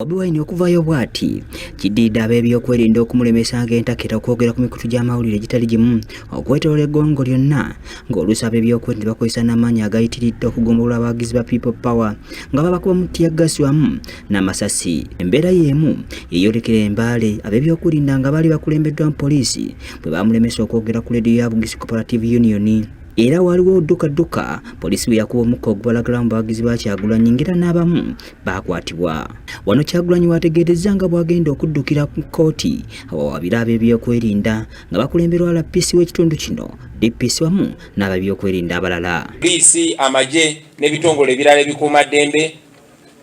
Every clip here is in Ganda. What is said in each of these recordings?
Bobi Wine okuvayo bwati kiddiidde ab'ebyokwerinda okumulemesa ng'entakera okwogera ku mikutu gy'amawulire gitali gimu okwetooloola eggwanga lyonna ng'oluusi ab'ebyokwerinda bakozesa n'amaanyi agayitiridde okugombolola abawagizi ba People Power nga babakuba mu ttiyaggaasi wamu n'amasasi. Embeera y'emu yeeyolekera Mbale ab'ebyokwerinda nga baali bakulembeddwa mu poliisi bwe baamulemesa okwogera ku leediyo ya Bugisi Cooperative Union. Era waliwo odduka poliisi bwe yakuba omukka ogubalagala mu bawagizi ba Kyagulanyi ng'era n'abamu baakwatibwa. Wano Kyagulanyi wategeerezza nga bw'agenda okuddukira ku kkooti awawabira ab'ebyokwerinda nga bakulemberwa RPC w'ekitundu kino, DPC wamu n'ab'ebyokwerinda abalala. Poliisi, amagye n'ebitongole ebirala ebikuuma ddembe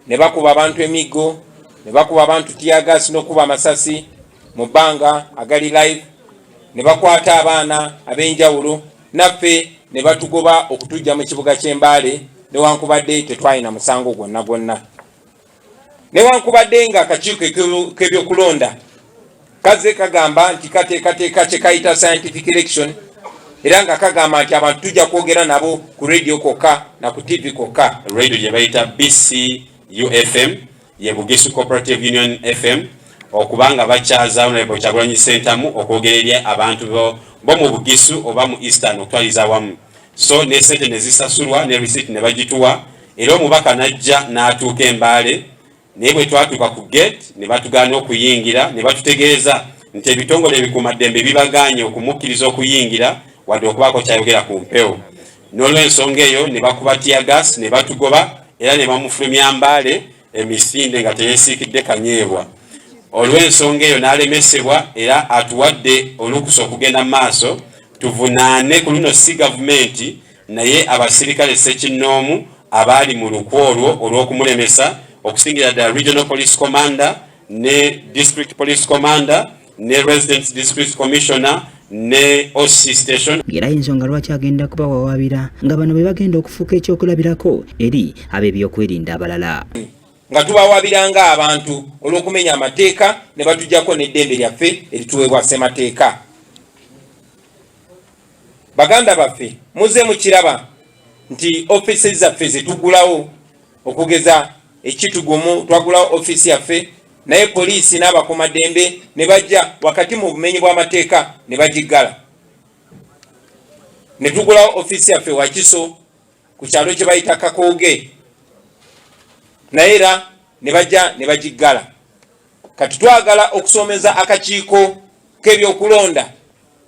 ne bakuba abantu emiggo, ne bakuba abantu tiyagasi n'okuba amasasi mu bbanga agali live, ne bakwata abaana ab'enjawulo, naffe ne batugoba okutujja mu kibuga ky'Embale newankubadde tetwalina musango gwonna. Newankubadde nga akakiiko k'ebyokulonda kazze kagamba nti kateekateeka kye kayita scientific election era nga kagamba nti abantu tujja kwogera nabo ku radio kokka na ku TV kokka. Radio gye bayita BCUFM ye Bugisi Cooperative Union FM okubanga bakyaza Honorable Kyagulanyi Ssentamu okwogerera abantu bo mu Bugisu oba mu Eastern okutwaliza wamu. So ne sente ne zisasulwa ne receipt ne bagituwa era omubaka najja n'atuuka Embale naye bwe twatuuka ku gate ne batugaana okuyingira ne batutegeeza nti ebitongole ebikuumaddembe bibagaanye okumukkiriza okuyingira wadde okubaako kyayogera ku mpewo. N'olw'ensonga eyo ne bakuba teargas ne batugoba era ne bamufulumya Mbale emisinde nga teyeesiikidde kanyeebwa. Olw'ensonga eyo n'alemesebwa era atuwadde olukusa okugenda mu maaso tuvunaane ku luno si gavumenti naye abasirikale ssekinnoomu abaali mu lukwo olwo olw'okumulemesa okusingira ddala Regional Police Commander ne District Police Commander ne Resident District Commissioner ne OC Station. Era ensonga lwaki agenda kubawawabira nga bano be bagenda okufuuka ekyokulabirako eri ab'ebyokwerinda abalala. Nga tubawabiranga abantu olw'okumenya amateeka ne batujjako n'eddembe lyaffe erituweebwa ssemateeka. Baganda baffe muze mukiraba nti office zaffe zetugulawo okugeza ekitugumu twagulawo office yaffe naye poliisi n'abakuumaddembe ne bajja wakati mu bumenyi bw'amateeka ne bagiggala. Ne tugulawo office yaffe Wakiso ku kyalo kye bayita Kakooge naye era ne bajja ne bagiggala. Kati twagala okusomeza akakiiko k'ebyokulonda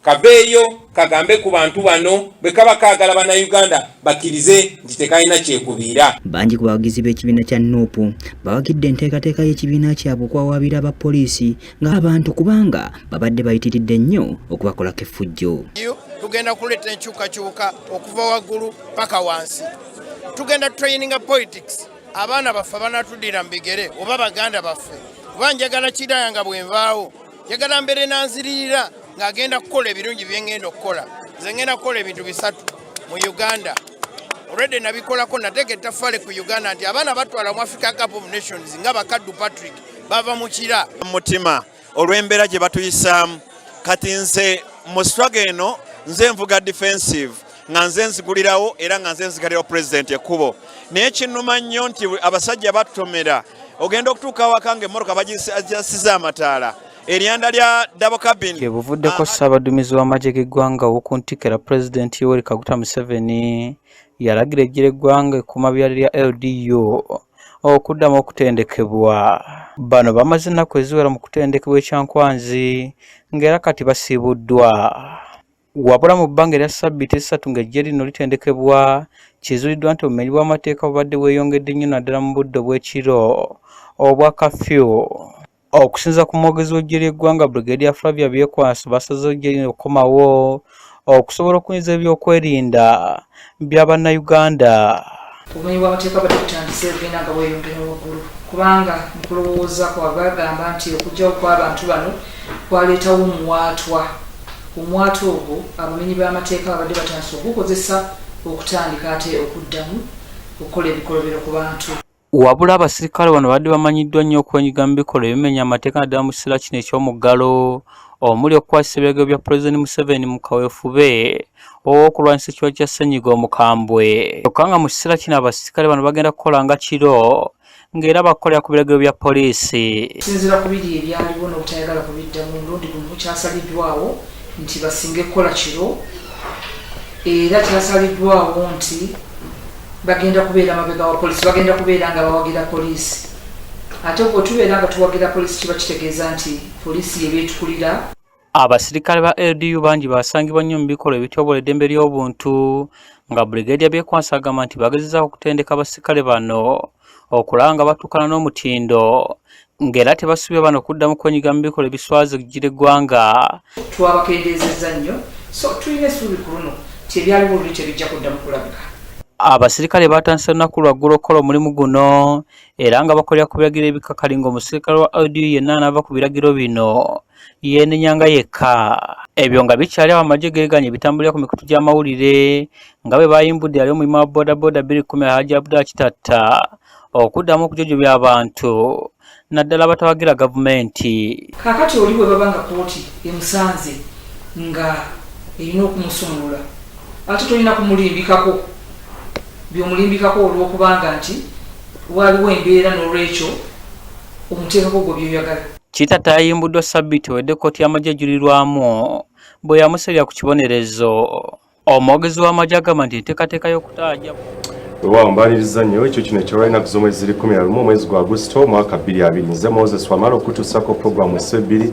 kabeeyo kagambe ku bantu bano bwe kaba kaagala bannayuganda bakkirize nti tekalina kyekubiira. Bangi ku bawagizi b'ekibiina kya NUP bawagidde enteekateeka y'ekibiina kyabwe okwawabira abapoliisi ng'abantu kubanga babadde bayitiridde nnyo okubakolako effujjo. Tugenda kuleeta enkyukakyuka okuva waggulu paka wansi. Tugenda traininga politics. Abaana baffe banatuddira mu bigere oba baganda baffe kuba njagala kidaya nga bwe nvaawo njagala mbere nanzirira ng'agenda kukola ebirungi bye ngenda okukola. Nze ngenda kukola ebintu bisatu mu Uganda. Already nabikolako nateeka ettaffaali ku Uganda nti abaana batwala mu Africa Cup of Nations nga Bakaddu Patrick bava mu kira mutima olw'embeera gye batuyisaamu. Kati nze mu struggle eno nze nvuga defensive nga nze nzigulirawo era nga nze nzigalirawo president ekkubo. Naye kinnuma nnyo nti abasajja batutomera ogenda okutuuka awaka ng'emmotoka bagisiza amataala. Eryanda lya double cabin buvuddeko Ssaabaduumizi w'amagye g'eggwanga ow'okuntikira Pulezidenti Yoweri Kaguta Museveni yalagira eggye eggwanga ekkuuma byalo lya LDU okuddamu okutendekebwa. Bano bamaze ennaku eziwera mu kutendekebwa ekyankwanzi ng'era kati basiibuddwa. Wabula mu bbanga erya ssabbiiti essatu ng'eggye lino litendekebwa kizuuliddwa nti obumenyi bw'amateeka bubadde bweyongedde nnyo naddala mu budde bw'ekiro obwa kafyu. Okusinza ku mwogezi w'eggye ly'eggwanga Brigadier Flavia Byekwaso basazeewo eggye lino okukomawo okusobola okunyiza ebyokwerinda by'Abannayuganda. Obumenyi bw'amateeka badde butandise bugenda nga bweyongera waggulu kubanga mu kulowooza kwabwe bagamba nti okujjawo kw'abantu bano kwaleetawo omuwaatwa. Omwatu ogwo abamenyi b'amateeka babadde batandise okukozesa okutandika ate okuddamu okukola ebikolobero ku bantu. Wabula abasirikale bano badde bamanyiddwa nnyo okwenyiga mu bikolwa ebimenya amateeka naddala mu kiseera kino eky'omuggalo omuli okukwasisa ebiragiro bya Pulezidenti Museveni mu kaweefube ow'okulwanyisa ekirwadde kya ssennyiga omukambwe. Kyokka nga mu kiseera kino abasirikale bano bagenda kukola nga kiro ng'era bakolera ku biragiro bya poliisi. Sinzira ku biri ebyaliwo n'obutayagala kubiddamu omulundi gumu kyasaliddwawo nti basinga ekkola kiro era kyasaliddwawo nti bagenda kubeera mabega wa poliisi, bagenda kubeera nga bawagira poliisi. Ate obwo tubeera nga tuwagira poliisi kiba kitegeeza nti poliisi yebeetukulira. Abasirikale ba LDU bangi basangibwa nnyo mu bikolwa ebityobola eddembe ly'obuntu nga Brigadier Byekwansi agamba nti bagezezaako okutendeka abasirikale bano okulaba nga batuukana n'omutindo ng'era tebasubye bano okuddamu kwenyiga mu bikolwa ebiswaza ejjira eggwanga. Twabakendeezezza nnyo, so tulina essuubi ku luno ti ebyaliwo luli tebijja kuddamu kulabika. Abasirikale batandise olunaku lwaggulu okukola omulimu guno era nga bakolera ku biragiro ebikakali ng'omusirikale wa LDU yenna anaava ku biragiro bino yeenenyanga yekka. Ebyo nga bikyali awo amagye geeganye bitambulira ku mikutu gy'amawulire nga bwe bayimbudde yali omulimo wa bodaboda 210 Haji Abdullah Kitatta okuddamu okujojobya abantu naddala abatawagira gavumenti. Kaakati oli bwe baba nga kooti emusanze nga erina okumusumulula ate tolina kumulimbikako by'omulimbikako olw'okubanga nti waliwo embeera n'olwekyo omuteekako gwe byoyagala. Kitatta yayimbuddwa Ssabbiiti wedde kkooti y'amagye ejulirwamu bwe yamuserya ku kibonerezo. Omwogezi w'amagye agamba nti enteekateeka y'okutaaja weewaawo mbaliriza nnyo ekyo kino ekyolwalinaku z'omwezi 11 omwezi gwa Augusito omwaka 2020. Nze Moses Wamala okutuusako puroguramu essebbiri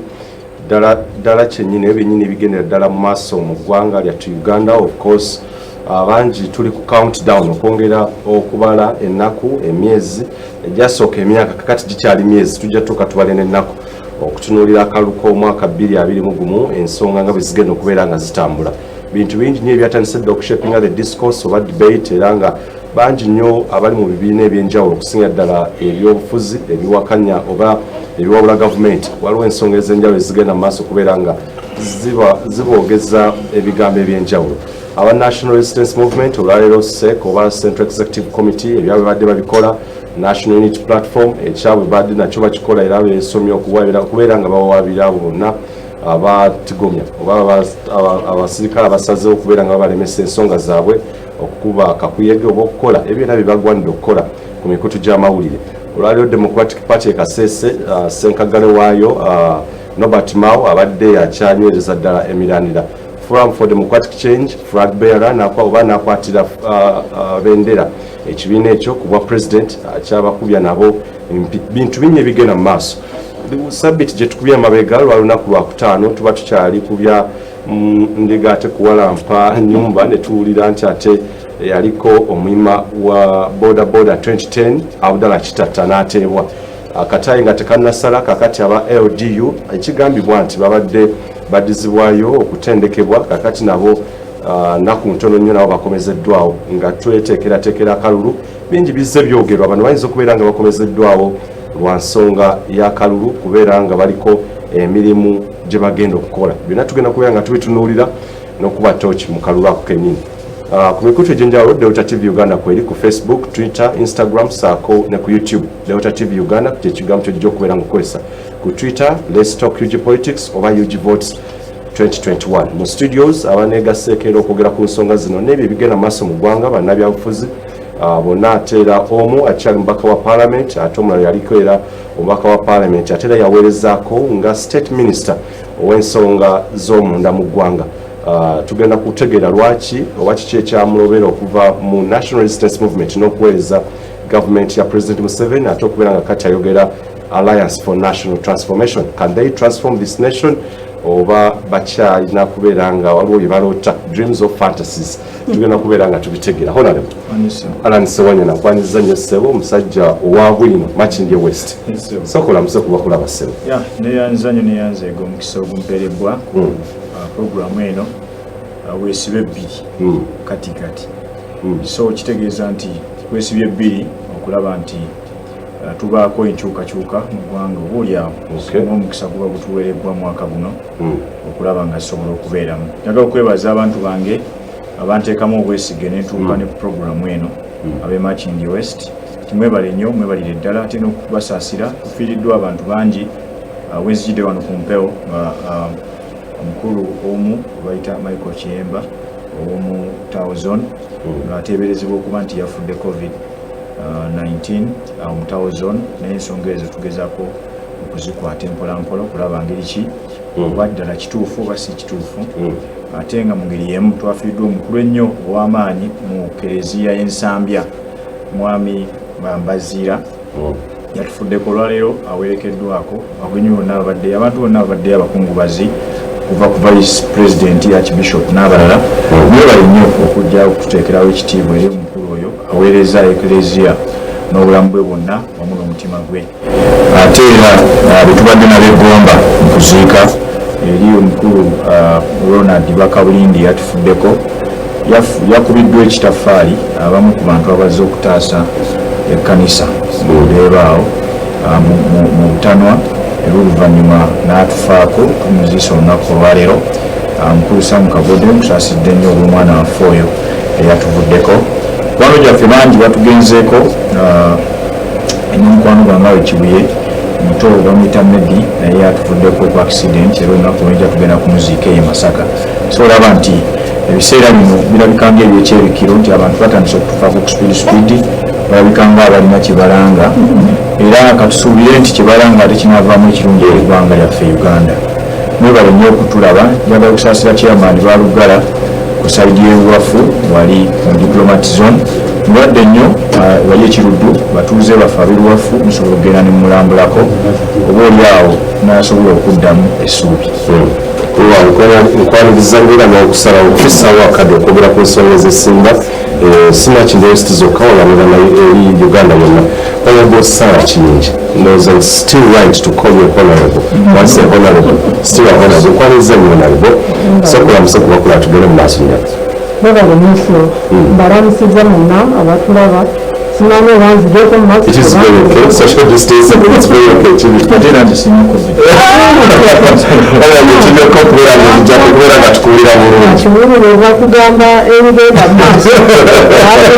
ddala kyennyini ebyennyini ebigendera ddala mu maaso mu ggwanga lyattu Uganda. Of course abangi tuli ku countdown okwongera okubala ennaku emyezi egyasooka emyaka kakati gikyali myezi tujja tuuka tubale n'ennaku okutunuulira akalulu k'omwaka 2021 ensonga nga bwe zigenda okubeera nga zitambula. Bintu bingi nnyo ebyatandise dda okushapinga the discourse oba debate era nga bangi nnyo abali mu bibiina ebyenjawulo okusinga ddala ebyobufuzi ebiwakanya oba ebiwabula gavumenti. Waliwo ensonga ez'enjawulo ezigenda mu maaso okubeera nga ziboogeza ebigambo ebyenjawulo. Aba National Resistance Movement olwaleero SEC oba Central Executive Committee ebyabwe badde babikola National Unity Platform ekyabwe badde nakyo bakikola era beesomye okubeera nga bawaabira bonna abatigomya oba abasirikale abasazeewo okubeera nga babalemesa ensonga zaabwe okukuba kakuyege oba okukola ebyonna bye bagwanidde okukola ku mikutu gy'amawulire. Olwaleero Democratic Party ekasese ssenkagale waayo Norbert Mao abadde akyanywereza ddala emiranira. Forum for Democratic Change flag bearer oba nakwatira bendera ekibiina ekyo ku bwa president akyabakubya nabo bintu bingi ebigenda mu maaso. Ssabbiiti gye tukubye amabega lwa lunaku lwakutaano tuba tukyali kubya ndiga ate kuwalampa nyumba ne tuwulira nti ate yaliko omwima wa boda 2010 Abdallah Kitatta n'ateebwa akatayi nga tekannasala kakati aba LDU ekigambibwa nti babadde badizibwayo okutendekebwa kakati nabo naku ntono nnyo nabo bakomezeddwawo nga tweteekerateekera akalulu bingi bizze byogerwa bano bayinza okubeera nga bakomezeddwawo lwa nsonga y'akalulu kubeera nga baliko emirimu gye bagenda okukola. Byonna tugenda kubeera nga tubitunuulira n'okuba tooki mu kalulu ako kennyini. Ku mikutu egy'enjawulo Delta TV Uganda kweri ku Facebook, Twitter, Instagram saako ne ku YouTube. Delta TV Uganda kye kigambo ky'ojja okubeera ng'okozesa. Ku Twitter, Let's Talk UG Politics oba UG Votes 2021. Mu studios abaneegaseeko era okwogera ku nsonga zino n'ebyo ebigenda maaso mu ggwanga bannabyabufuzi bonna ate era omu akyali mubaka wa parliament ate omulala yaliko era omubaka wa parliament ate era yaweerezaako nga state minister ow'ensonga z'omunda mu ggwanga. Tugenda kutegeera lwaki oba kiki ekyamulobera okuva mu National Resistance Movement n'okuweereza gavumenti ya President Museveni ate okubeera nga kati ayogera Alliance for National Transformation. Can they transform this nation? Oba bakyalina kubeera nga waliwo bye baloota dreams of fantasies. Tugenda kubeera nga tubitegeera. Honorable Alan Sewanya nakwaniza nnyo ssebo omusajja owa bwino Makindye West. Sokola muse kuba kulaba ssebo. Neyanza nnyo neyanza ego omukisa ogumpeerebbwa ku programu eno weesibe ebbiri katikati. So kitegeeza nti weesibye ebbiri okulaba nti tubaako enkyukakyuka mu ggwanga obaolyawo n'omukisa guba gutuweerebbwa mwaka guno okulaba nga zisobola okubeeramu. Njagala okwebaza abantu bange abanteekamu obwesige n'entuuka ne ku programu eno ab'e Makindye West. Timwebale nnyo mwebalire ddala ate n'okubasaasira tufiiriddwa abantu bangi wenzijidde wano ku mpewo omukulu omu bayita Michael Kiyemba ow'omu Town Zone ng'ateeberezebwa okuba nti yafudde COVID 19 Mutawo zone naye ensonga ezo tugezaako okuzikwata mpolampola okulaba ngeri ki oba ddala kituufu oba si kituufu ate nga mu ngeri y'emu twafiiriddwa omukulu ennyo ow'amaanyi mu kereziya y'ensambya mwami Bambaziira yatufuddeko olwaleero awerekeddwako abantu bonna abaddeyo abakungubazi kuva ku vice president archbishop n'abalala niyo bali nnyo okujja okututeekerawo ekitiibwa eri omukulu oyo aweereza eklezia n'obulamu bwe bwonna wamu n'omutima gwe ate era betubadde nabegomba okuziika eri omukulu Ronald Bakabulindi yatufuddeko yakubiddwa ekitafaali abamu ku bantu abazze okutaasa ekkanisa leero mu butanwa era oluvannyuma n'atufaako tumuziisa olunaku olwaleero mukulu Sam Kagode musaasidde nnyo olw'omwana waffe oyo eyatuvuddeko mukwano gyaffe bangi batugenzeeko n'omukwano gwange awe Kibuye muto bamuyita Medi naye atuvuddeko ku accident era olunaku olwejja tugenda kumuziika eyo Masaka so olaba nti ebiseera bino birabika ng'ebyekyebikiro nti abantu batandise okutufaako ku speedi balabika nga abalina kyebalanga era katusuubire nti kyebalanga ate kinaavaamu ekirungi eri eggwanga lyaffe Uganda mwebale nnyo okutulaba njagala okusaasira chairman balugala ku saidi y'ebuwafu wali mu diplomat zone mulwadde nnyo wali ekiruddu batuuze baffe ab'ebuwafu musobola okugenda ne mumulambulako oba oli awo n'asobola okuddamu essuubi nkwaniriza ngera n'okusalawo okufisaawo akadde okwogera ku nsonga ezisinga sinaki university zokka olamira eri Uganda yonna honorable Sarah Kiyingi knows it's still right to call you honorable once a honorable still a honorable nkwaniriza nnyo honorable sokulamusa kubakula tugende mu maaso nya babale muso baramusiza muna abatulaba sinano banzideko mu maaso it is very okay social distance it's very okay atera nti sinyakoze bakugamba ebigenda maaso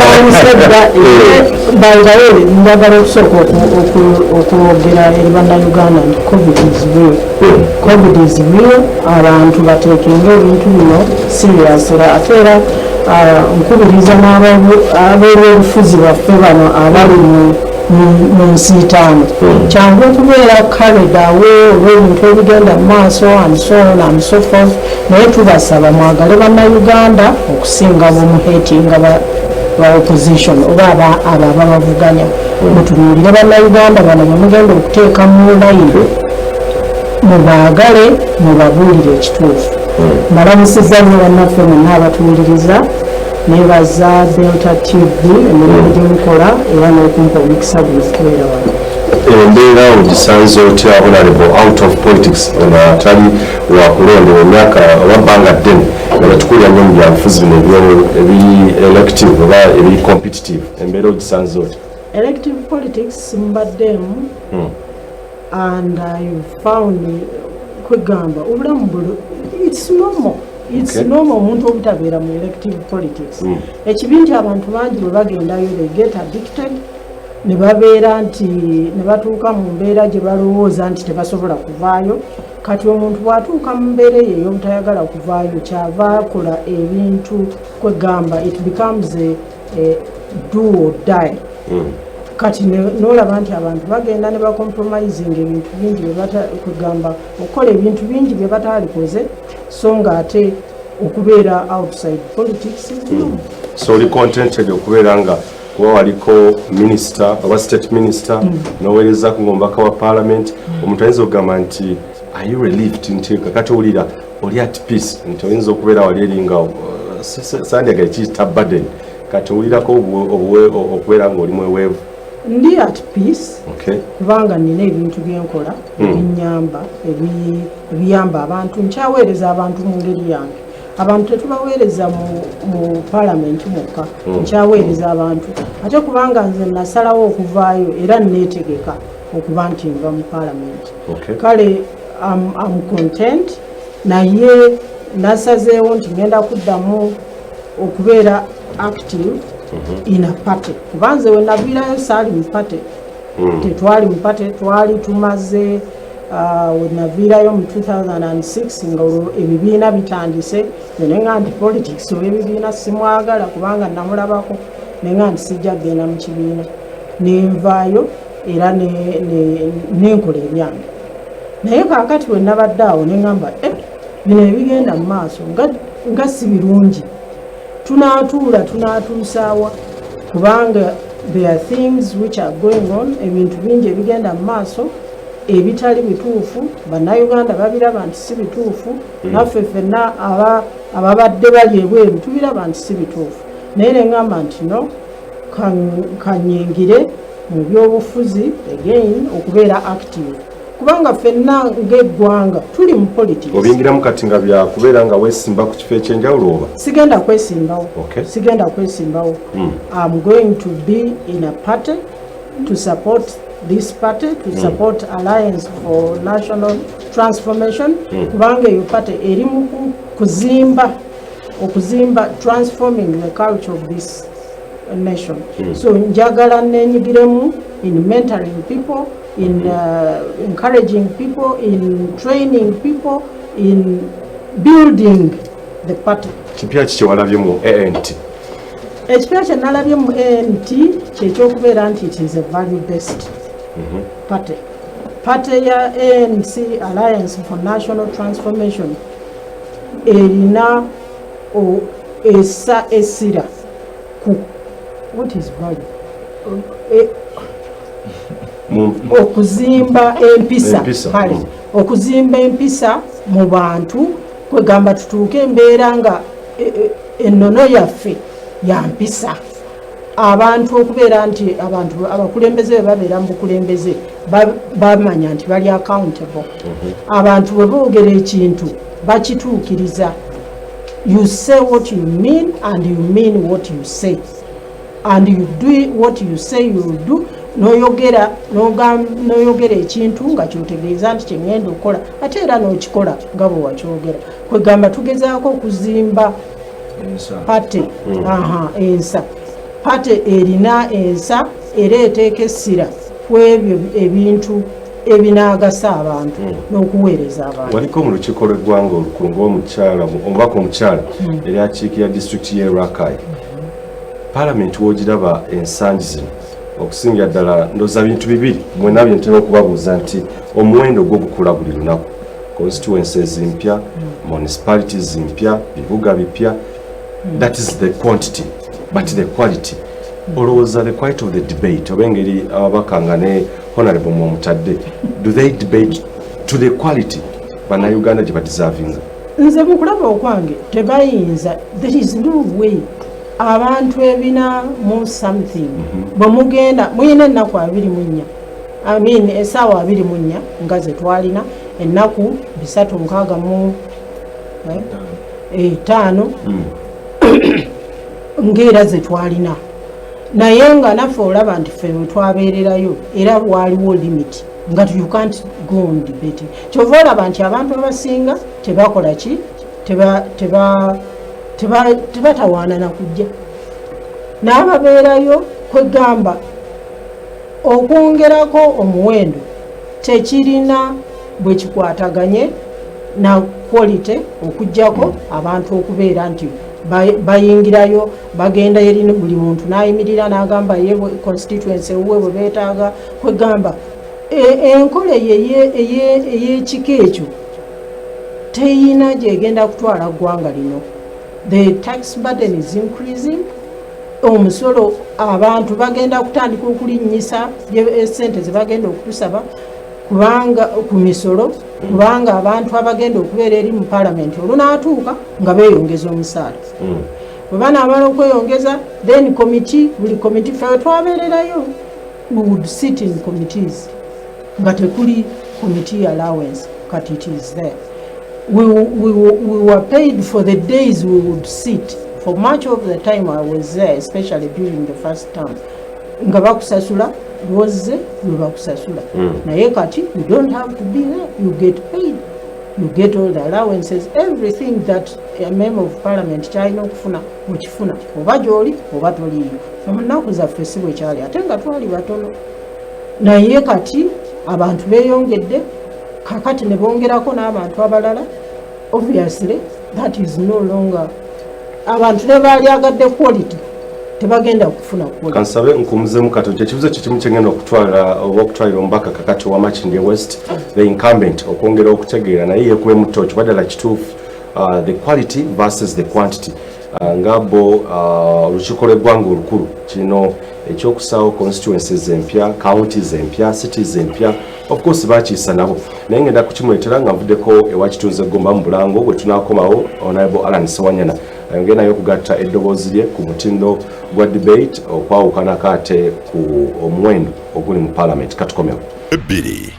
abamusajja bangayole njagala okusooka okwogera eri bannayuganda nti covid is real abantu bateekenga ebintu bino serious era ate era nkubiriza n'ab'ebyobufuzi baffe bano abali mu nsiitaano kyangu okubeera kaledawe olw'ebintu ebigenda mu maaso and so on and so forth naye tubasaba mwagale bannayuganda okusinga bumuheetinga ba opposition oba abo ababavuganya mutunuulire bannayuganda bano bemugenda okuteeka mu layini mubaagale mubabuulire ekituufu mbalamusiza nnyo bannaffe mwenna abatuwuliriza nebaza Delta TV emirimu gyemukola era n'okumpa omukisa buli kubeera wano embeera ogisanze otya honorable out of politics nga tali wakulonda emyaka obabbanga ddene nga batukulira nnyo mu byabufuzi bino ebi-elective oba ebi-competitive embeera ogisanze otya elective politics mbaddeemu and I found kwegamba obulamu buli it's normal omuntu obutabeera mu elective politics ekibi nti abantu bangi bwe bagendayo they get addicted ne babeera nti ne batuuka mu mbeera gye balowooza nti tebasobola kuvaayo kati omuntu bw'atuuka mu mbeera eyo ey'obutayagala kuvaayo kyava akola ebintu kwegamba it becomes a do or die kati n'olaba nti abantu bagenda ne bacompromising ebintu bingi kwegamba okukola ebintu bingi bye batalikoze so nga ate okubeera outside politics so oli contented okubeera nga kuba waliko minister oba state minister n'oweerezako ng'omubaka wa parliament omuntu ayinza okugamba nti are you relieved nti kakati owulira oli at peace nti oyinza okubeera wali eringa sandyaga kiyita burden kati owulirako okubeera ng'oli mweweevu ndi at peace kubanga nina ebintu byenkola ebinyamba ebiyamba abantu nkyaweereza abantu mu ngeri yange abantu tetubaweereza mu parliament mukka nkyaweereza abantu ate kubanga nze nasalawo okuvaayo era neetegeka okuba nti nva mu parliament kale am content naye nasazeewo nti ngenda kuddamu okubeera active in a party kubanze we naviirayo saali mu party tetwali mu party twali tumaze we naviirayo mu 2006 nga ebibiina bitandise nenga nti politics olw'ebibiina simwagala kubanga namulabako nenga nti sijja kgenda mu kibiina nenvaayo era nenkola ebyange naye kaakati bwe nabadde awo neŋŋamba bino ebigenda mu maaso nga si birungi tunaatuusaawa kubanga there are things which are going on ebintu bingi ebigenda mu maaso ebitali bituufu bannayuganda babiraba nti si bituufu naffe ffenna ababadde bali ebweru tubiraba nti si bituufu naye neŋŋamba nti no kanyingire mu byobufuzi again okubeera active kubanga ffenna ng'eggwanga tuli mu politics obingiramu kati nga byakubeera nga weesimba ku kifo ekyenjawulo oba sigenda kwesimbawo sigenda kwesimbawo I'm going to be in a party to support this party to support Alliance for National Transformation kubanga eyo party eri mu okuzimba transforming the culture of this nation so njagala nenyigiremu in mentoring people in encouraging people in training people in building the party kipya kikyewalabye mu ANT ekipya kyenalabye mu ANT kyekyokubeera nti it is a value based party ya ANC Alliance for National Transformation erina esira ku what is value okuzimba empisa kale okuzimba empisa mu bantu kwegamba tutuuke embeera nga ennono yaffe ya mpisa abantu okubeera nti abantu abakulembeze bwe babeera mu bukulembeze bamanya nti bali accountable abantu bwe boogera ekintu bakituukiriza you say what you mean and you mean what you say and you do what you say you will do noyogera ekintu nga kyotegeeza nti kyengenda okukola ate era n'okikola nga bwe wakyogera kwegamba tugezaako okuzimba pate ensa pate erina ensa era eteeka essira ku ebyo ebintu ebinaagasa abantu n'okuweereza abantu waliko mu lukiiko lw'eggwanga olukulu ng'omubaka omukyala eri akiikira disitulikiti y'e Rakai paalamenti w'ogiraba ensangi zino okusingira ddala ndooza bintu bibiri mwena bye ntera okubabuuza nti omuwendo gw'ogukula buli lunaku constituencies mpya municipalities mpya bibuga bipya that is the quantity but the quality olowooza the quality of the debate oba engeri ababaka nga ne honorable Mwamutadde do they debate to the quality bannayuganda gye badeservinga nze mu kulaba okwange tebayinza there is no way abantu ebina mu something bwe mugenda muyina ennaku 24 essaawa 24 nga ze twalina ennaku 365 ng'era ze twalina naye nga naffe olaba nti ffe twabeererayo era waliwo limit nga you can't go on debating kyova olaba nti abantu abasinga tebakola ki tebatawaana kujja n'ababeerayo kwegamba okwongerako omuwendo tekirina bwe kikwataganye na quality okujjako abantu okubeera nti bayingirayo bagenda eri buli muntu n'ayimirira n'agamba ye constituency we bwe beetaaga kwegamba enkola ey'ekika ekyo teyina gyegenda kutwala ggwanga lino the tax burden is increasing omusolo abantu bagenda kutandika okulinnyisa esente ze bagenda okutusaba kubanga ku misolo kubanga abantu abagenda okubeera eri mu paalamenti olunaatuuka nga beeyongeza omusaala bwe banaamala okweyongeza then buli committee fe twabeererayo we would sit in committees nga tekuli committee allowance kati it is there we were paid for the days we would sit for much of the time I was there especially during the first term nga bakusasula lwozze lwe bakusasula naye kati you don't have to be there you get paid you get all the allowances everything that a member of parliament kyalina okufuna okifuna oba gy'oli oba toliyo omunaku zaffe si bwe kyali ate nga twali batono naye kati abantu beeyongedde kakati ne bongerako n'abantu abalala obviously that is no longer abantu ne baali agadde quality tebagenda kufuna kula. Kansabe nkumuzemu katoje kibuzo kikimu kyengenda okutwala okutwalira ombaka kakati wa Makindye West the incumbent okwongera okutegeera naye yekuwe mutoki badala kituufu the quality versus the quantity ngabo olukiiko lw'eggwanga olukulu kino ekyokusaawo constituencies empya counties empya cities empya of course bakiisa nabo naye ngenda kukimwetera nga nvuddeko ewa kitunze Gomba mu Bulango bwe tunaakomawo Honorable Alan Sewanyana ayongere naye okugatta eddoboozi lye ku mutindo gwa debate okwawukanako ate ku omuwendo oguli mu parliament katukomewo ebbiri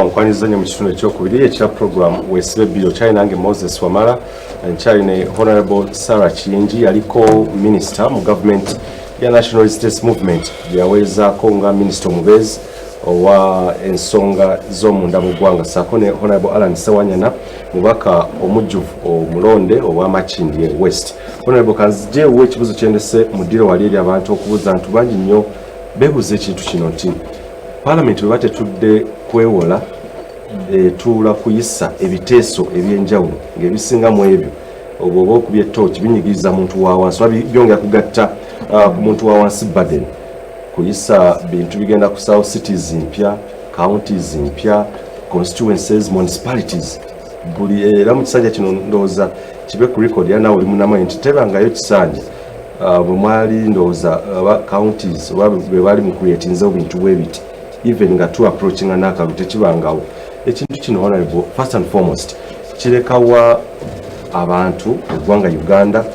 nkwaniza nnyo mu kitundu ekyokubiri ekya program weesibe ebbiri okyali nange Moses Wamala nkyali ne Honorable Sarah Kiyingi yaliko minister mu government ya National Resistance Movement yaweezaako nga minister omubeezi owa ensonga z'omunda mu ggwanga saako ne Honorable Alan Sewanyana mubaka omujjuvu omulonde owa Makindye West. Honorable kanzije uwe ekibuzo kyendese mu ddiro wali eri abantu okubuuza nti bangi nnyo beebuuza ekintu kino nti Parliament bwe batetudde kwewola tuula kuyisa ebiteeso ebyenjawulo ng'ebisinga mu ebyo oba okubya ettooki binyigiriza muntu wa wansi oba byongera kugatta ku muntu wa wansi burden kuyisa bintu bigenda kusaawo cities mpya counties mpya constituencies municipalities buli era mu kisanja kino ndowooza kibe ku record ya nawe oli munamanyi nti tebangayo kisanja bwe mwali ndowooza counties oba bwe bali mu creatinzewo bintu bwe biti even nga tu approachinga n'akalulu tekibangawo ekintu kino honorable first and foremost kirekawa abantu eggwanga Uganda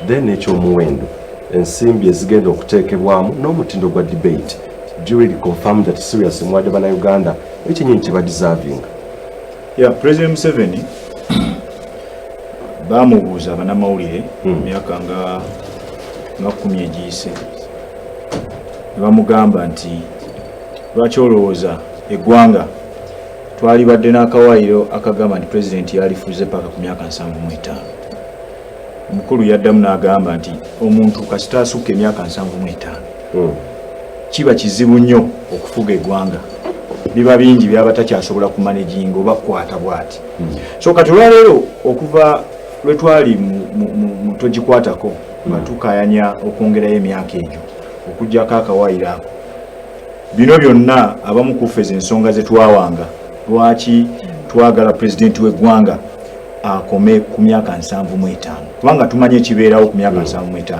then ekyomuwendo ensimbi ezigenda okuteekebwamu n'omutindo gwa debate do you really confirm that seriously mwadde bannayuganda ekinyinyi kye badeservinga? President Museveni bamubuuza bannamawulire emyaka nga 10 egiyise ne bamugamba nti lwaki olowooza eggwanga twalibadde n'akawaayiro akagamba nti pulezidenti yalifuze paka ku myaka 75 omukulu yaddamu n'agamba nti omuntu kasita asukka emyaka 75 kiba kizibu nnyo okufuga eggwanga biba bingi byaba takyasobola kumanejinga oba kukwata bwati so kati olwaleero okuva lwe twali mu togikwatako batukayanya okwongerayo emyaka egyo okuggyako akawaayiro ako bino byonna abamu kufeza ensonga ze twawanga lwaki twagala pulezidenti w'eggwanga akome ku myaka 75 kubanga tumanye ekibeerawo ku myaka 75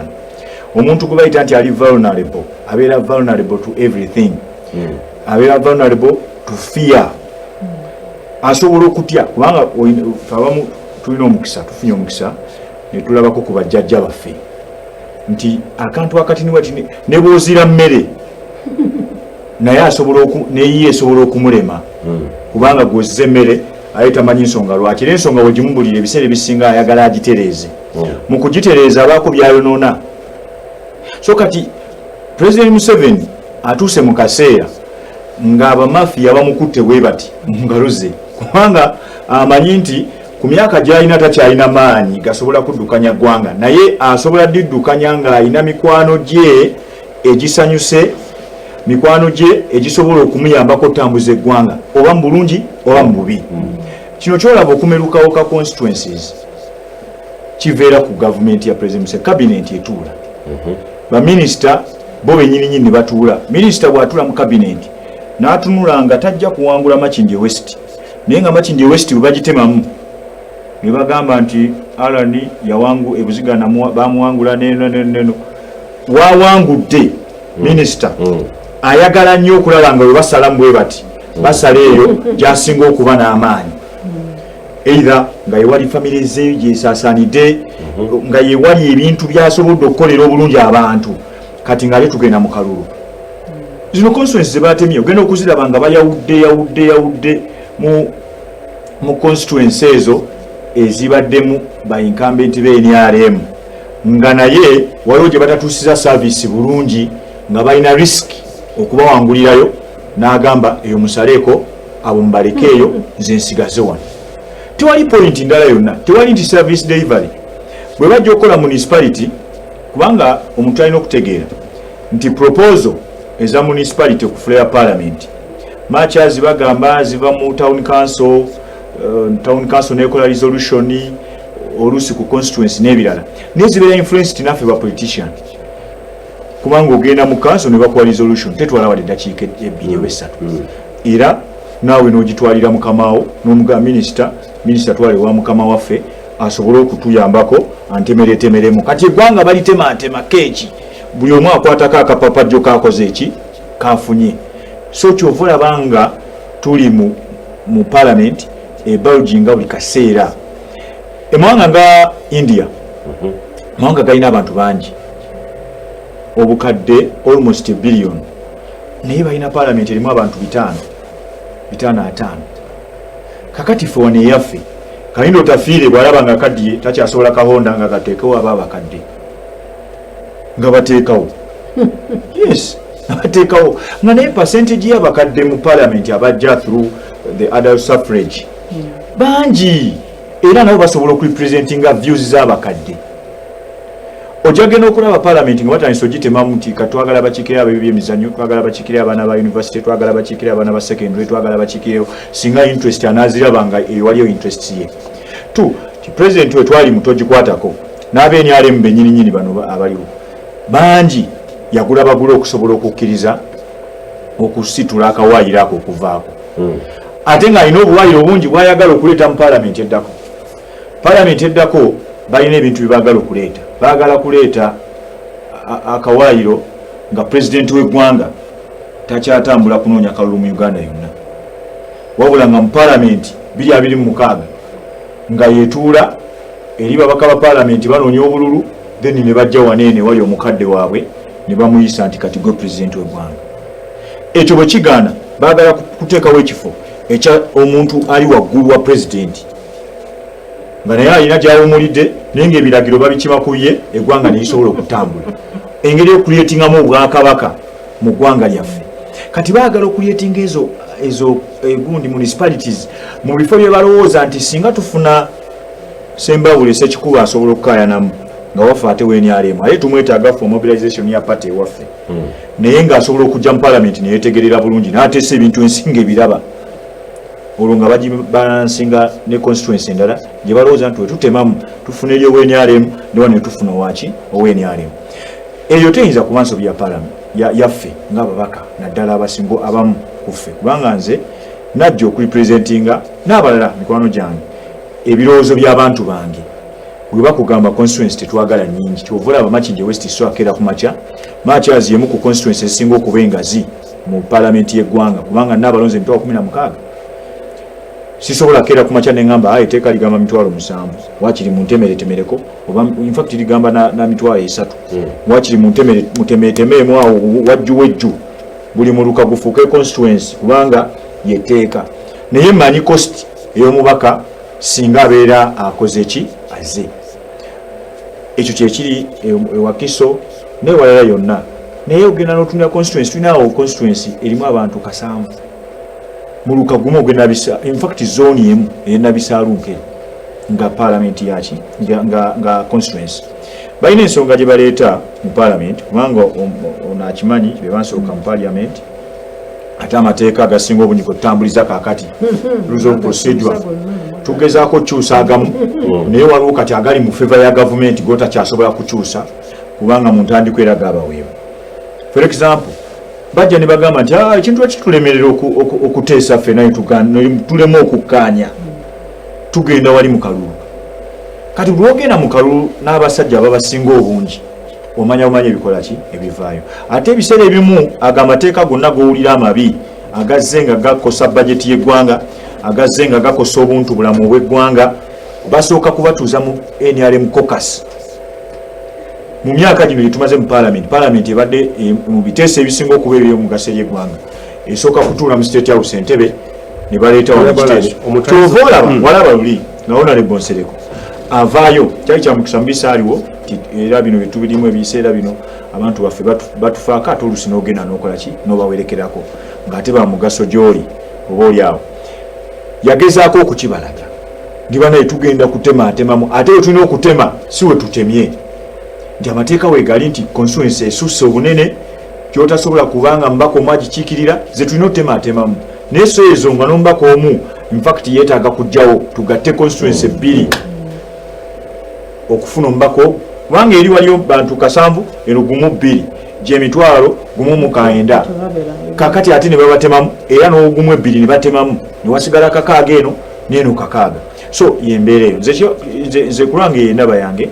omuntu gwe bayita nti ali vulnerable abeera vulnerable to everything abeera vulnerable to fear asobola okutya kubanga abamu tulina omukisa tufunye omukisa ne tulabako ku bajjajja baffe nti akantu akati niwati ne bwozira mmere naye neyiye esobola okumulema kubanga gwozze emmere aye tamanyi nsonga lwaki era ensonga wegimubulira ebiseera ebisinga ayagala agitereeze mu kugitereeza abaako byayonoona so kati President Museveni atuuse mu kaseera ng'abamafiya bamukutte bwe bati mu ngalo ze kubanga amanyi nti ku myaka gy'alina takyalina maanyi gasobola kuddukanya ggwanga naye asobola diddukanya ng'alina mikwano gye egisanyuse mikwano gye egisobola okumuyambako otambuza eggwanga oba mu bulungi oba mu bubi kino kyolaba okumerukawo ka constituencies kiveera ku gavumenti ya President Museveni cabinet etuula baminisita bo bennyini ne batuula minisita bw'atuula mu cabinet n'atunula nga tajja kuwangula Makindye West naye nga Makindye West bwe bagitemamu ne bagamba nti Alani yawangu ebuzigana bamuwangula neno wawangudde minisita ayagala nnyo okulaba nga bwe basalamu bwe bati basala eyo gy'asinga okuba n'amaanyi either nga yewali famire ze gyesaasaanidde nga yewali ebintu byasobodde okukolera obulungi abantu kati nga tugenda mu kalulu zino constituencies zebatemye ogenda okuziraba nga bayawudde mu constituency ezo ezibaddemu ba incumbent be NRM nga naye waliwo gye batatuusiza service bulungi nga balina risk okubawangulirayo n'agamba eyo musaleeko abo mubalekeeyo nze nsigaze wano tewali point ndala yonna tewali nti service delivery bwe bajja okukola municipality kubanga omuntu alina okutegeera nti proposal eza municipality okufulera parliament matches bagamba ziva mu town council nekola resolution olusi ku constituency n'ebirala nezibeera influenced naffe ba politician kubanga ogenda mu council ne bakuwa resolution tetwala wadde eddakiika 2 oba 3 era naawe n'ogitwalira mukamaawo n'omuga minisita twale wa mukama waffe asobole okutuyambako antemeretemeremu kati eggwanga balitematema keeki buli omu akwatako akapapajjo kakoze eki kafunye so kyova olabanga tuli mu parliament ebulginga buli kaseera emawanga nga India amawanga galina abantu bangi obukadde almost a billion naye balina parliament erimu abantu 5 kakati fe wane yaffe kalindo otafiire bwalaba nga kaddiye takyasobola kahonda nga gateekewo aba abakadde nga bateekawo yes bateekawo nga naye percentage y'abakadde mu parliament abajja through the adult suffrage bangi era nabo basobola okurepresentinga views z'abakadde ojagenda okulaba parliament nga batandisa ogitemamu nti katwagala bakiikire abo ebyemizannyo twagala bakiikire abaana ba university twagala bakiikire abaana ba secondary twagala bakiikireyo singa interest anaaziraba nga ewaliyo interest ye tu ti president we twali muto gikwatako n'abenyalemu bennyininyini bano abaliwo bangi yagula bagula okusobola okukkiriza okusitula akawaayiro ako okuvaako ate ng'alina obuwaayiro obungi bwayagala okuleeta mu parliament eddako balina ebintu byebaagala okuleeta baagala kuleeta akawaayiro nga pulezidenti w'eggwanga takyatambula kunoonya kalulu mu Uganda yonna wabula nga mu parliament 226 nga yetuula eri babaka ba parliament banoonya obululu then ne bajja waneene wali omukadde waabwe ne bamuyisa nti kati gwe pulezidenti w'eggwanga ekyo bwe kigaana baagala kuteekawo ekifo ekya omuntu ali waggulu wa pulezidenti nga naye alina gyawumulidde naye ng'ebiragiro babikima ku ye eggwanga neyisobola okutambula engeri y'okulyetingamu obwakabaka mu ggwanga lyaffe kati baagala okulyetinga ezo gundi municipalities mu bifo bye balowooza nti singa tufuna Sembabule Ssekikubo asobola okukaayanamu nga waffe ate wenyalemu aye tumwetaaga for mobilization ya party ewaffe naye ng'asobola okujja mu parliament neyetegerera bulungi n'ateesa ebintu ensinga ebiraba olwo nga balansinga ne constituency endala gye balowooza nti wetutemamu tufuna eri owenyalemu newa ne tufuna owaki owenyalemu eyo teyinza kuba nsobi ya parliament yaffe ng'ababaka naddala abasingo abamu kuffe kubanga nze najja okurepresentinga n'abalala mikwano gyange ebirowoozo by'abantu bange bwe bakugamba constituency tetwagala nnyingi kyovula abamakindye west so akeera ku makya Matyazi yemu ku constituency esinga okuba engazi mu parliament y'eggwanga kubanga n'abalonzi 16 sisobola keera ku makya neŋŋamba etteeka ligamba 7,000 wakiri muntemeretemereko oba in fact ligamba na 3,000 wakiri mutemeretemeremu awo wajjuwejju buli muluka gufuuke constituency kubanga yetteeka naye mmanyi cost ey'omubaka singa abeera akoze ki aze ekyo kyekiri ewakiso newalala yonna naye ogenda n'otunira constituency tulinawo constituency erimu abantu 7 muluka gumu ogenda in fact zone yemu ey'Nabisaalunkere nga parliament yaki nga constituency balina ensonga gye baleeta mu parliament kubanga ono akimanyi be bansooka mu parliament ate amateeka agasinga obungi kutambuliza kakati rules of procedure tugezaako kukyusa agamu naye waliwo kati agali mu favor ya gavumenti gotakyasobola kukyusa kubanga mu ntandikwa era gabaweebwa for example bajja ne bagamba nti ekintu ekitulemerera okuteesa ffenna tulemu okukkaanya tugenda wali mu kalulu kati bwogenda mu kalulu n'abasajja ababasinga obungi omanya ebikola ki ebivaayo ate ebiseera ebimu agamateeka gonna gowulira amabi agazze nga gakosa bajeti y'eggwanga agazze nga gakosa obuntu bulamu bw'eggwanga basooka kubatuuza mu NRM caucus mu myaka gino gyetumaze mu parliament ebadde mu biteeso ebisinga okuba eby'omugaso ery'eggwanga esooka kutuula mu state house Entebbe ne baleeta kyova olaba walaba luli nga Honorable Nsereko avaayo kyali kyamukisa mu bisaaliwo era bino byetubirimu ebiseera bino abantu baffe batufaako ate oluusi n'ogenda n'okola ki n'obawerekerako ng'ate ba mugaso gy'oli oba oli awo yagezaako okukibalaga ndiba naye tugenda kutematemamu ate wetulina okutema si we tutemye nti amateeka weegali nti constituency esusse obunene kyotasobola kubanga mbaka omu agikiikirira ze tulina okutematemamu naye so ezo nga n'omubaka omu infact yeetaaga kujjawo tugatte constituency 2 okufuna omubaka kubanga eri waliyo bantu 7 ero 1-2 gyemitwalo 1-9 kakati ate ne babatemamu era n'ogumu 2 ne batemamu ne wasigala 6 eno n'eno 6 so yembeera eyo nze kulanga endaba yange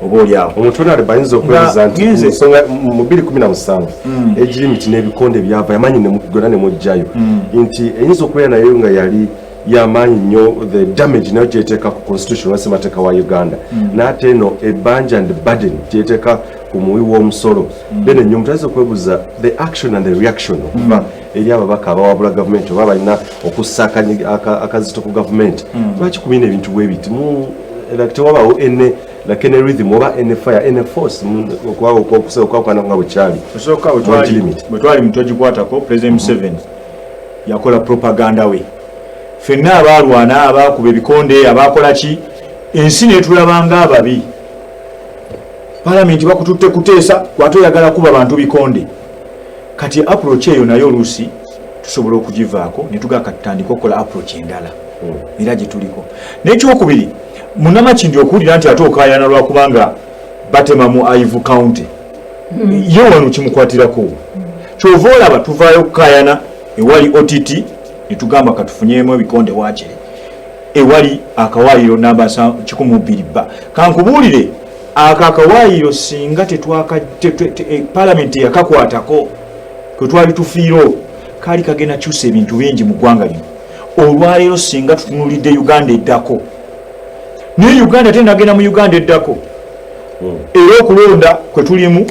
oba oliawo omutonale bayinza okweza nti nsonga mu 2017 egirimiti n'ebikonde byava yamanyi gona ne mujjayo nti eyinza okubeera nayo nga yali yamanyi nnyo the damage nayo gyeteeka ku constitution wa ssemateeka wa Uganda n'ate eno ebbanja and burden gyeteeka ku muwi w'omusolo then ennyumu tayinza okwebuuza the action and the reaction okuva eri ababaka abawabula gavumenti oba balina okussa akazito ku gavumenti lwaki kubina ebintu bwe biti tewabaawo ene like ene rhythm oba ene fire ene force okwawukana nga bwekyali osooka bwe twali mutogikwatako President Museveni yakola propaganda we fenna abalwana abakuba ebikonde abakola ki ensi netulabanga ababi palamenti bakututte kuteesa kwate oyagala kuba bantu bikonde kati approach eyo nayo oluusi tusobola okugivaako netugaaka tutandika okukola approach endala era gye tuliko n'ekyokubiri munamakindi okuwulira nti ate okaayana lwakubanga batema mu Ivu County ye wano kimukwatirako kyova olaba tuvaayo okukaayana ewali OTT netugamba katufunyeemu ebikonde wakiri ewali akawaayiro namba 120 kankubuulire akakawaayiro singa palamenti yakakwatako kwe twali tufiiro kaali kagenda kyusa ebintu bingi mu ggwanga lino olwaleero singa tutunulidde Uganda eddako ne Uganda tenagenda mu Uganda eddako era okulonda kwe tulimu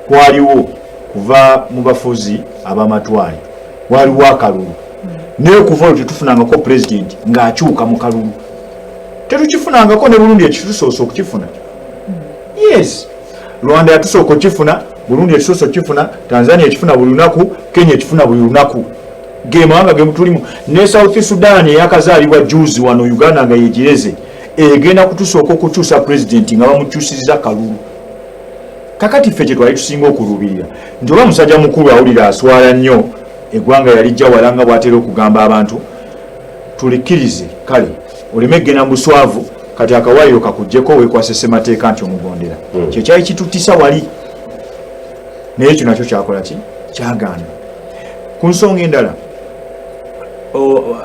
kwaliwo kuva mu bafuzi abamatwale waliwo akalulu naye kuva olwo tetufunangako president ng'akyuka mu kalulu tetukifunangako ne Burundi ekitusoose okukifuna yes Rwanda yatusooka okukifuna Burundi ekitusoose okukifuna Tanzania ekifuna buli lunaku Kenya ekifuna buli lunaku gemawanga gemutulimu ne South Sudan eyakazaalibwa juzi wano Uganda nga yegireze egenda kutusooka okukyusa president nga bamukyusiriza kalulu kakati ffe kye twali tusinga okulubirira nti oba musajja mukulu awulira aswala nnyo eggwanga yalijja walanga bw'atera okugamba abantu tulikkirize kale oleme genda mu buswavu kati akawaayiro kakuggyeko weekwase ssemateeka nti omugondera kyo kyali kitutisa wali naye ekyo nakyo kyakola ki kyagaana ku nsonga endala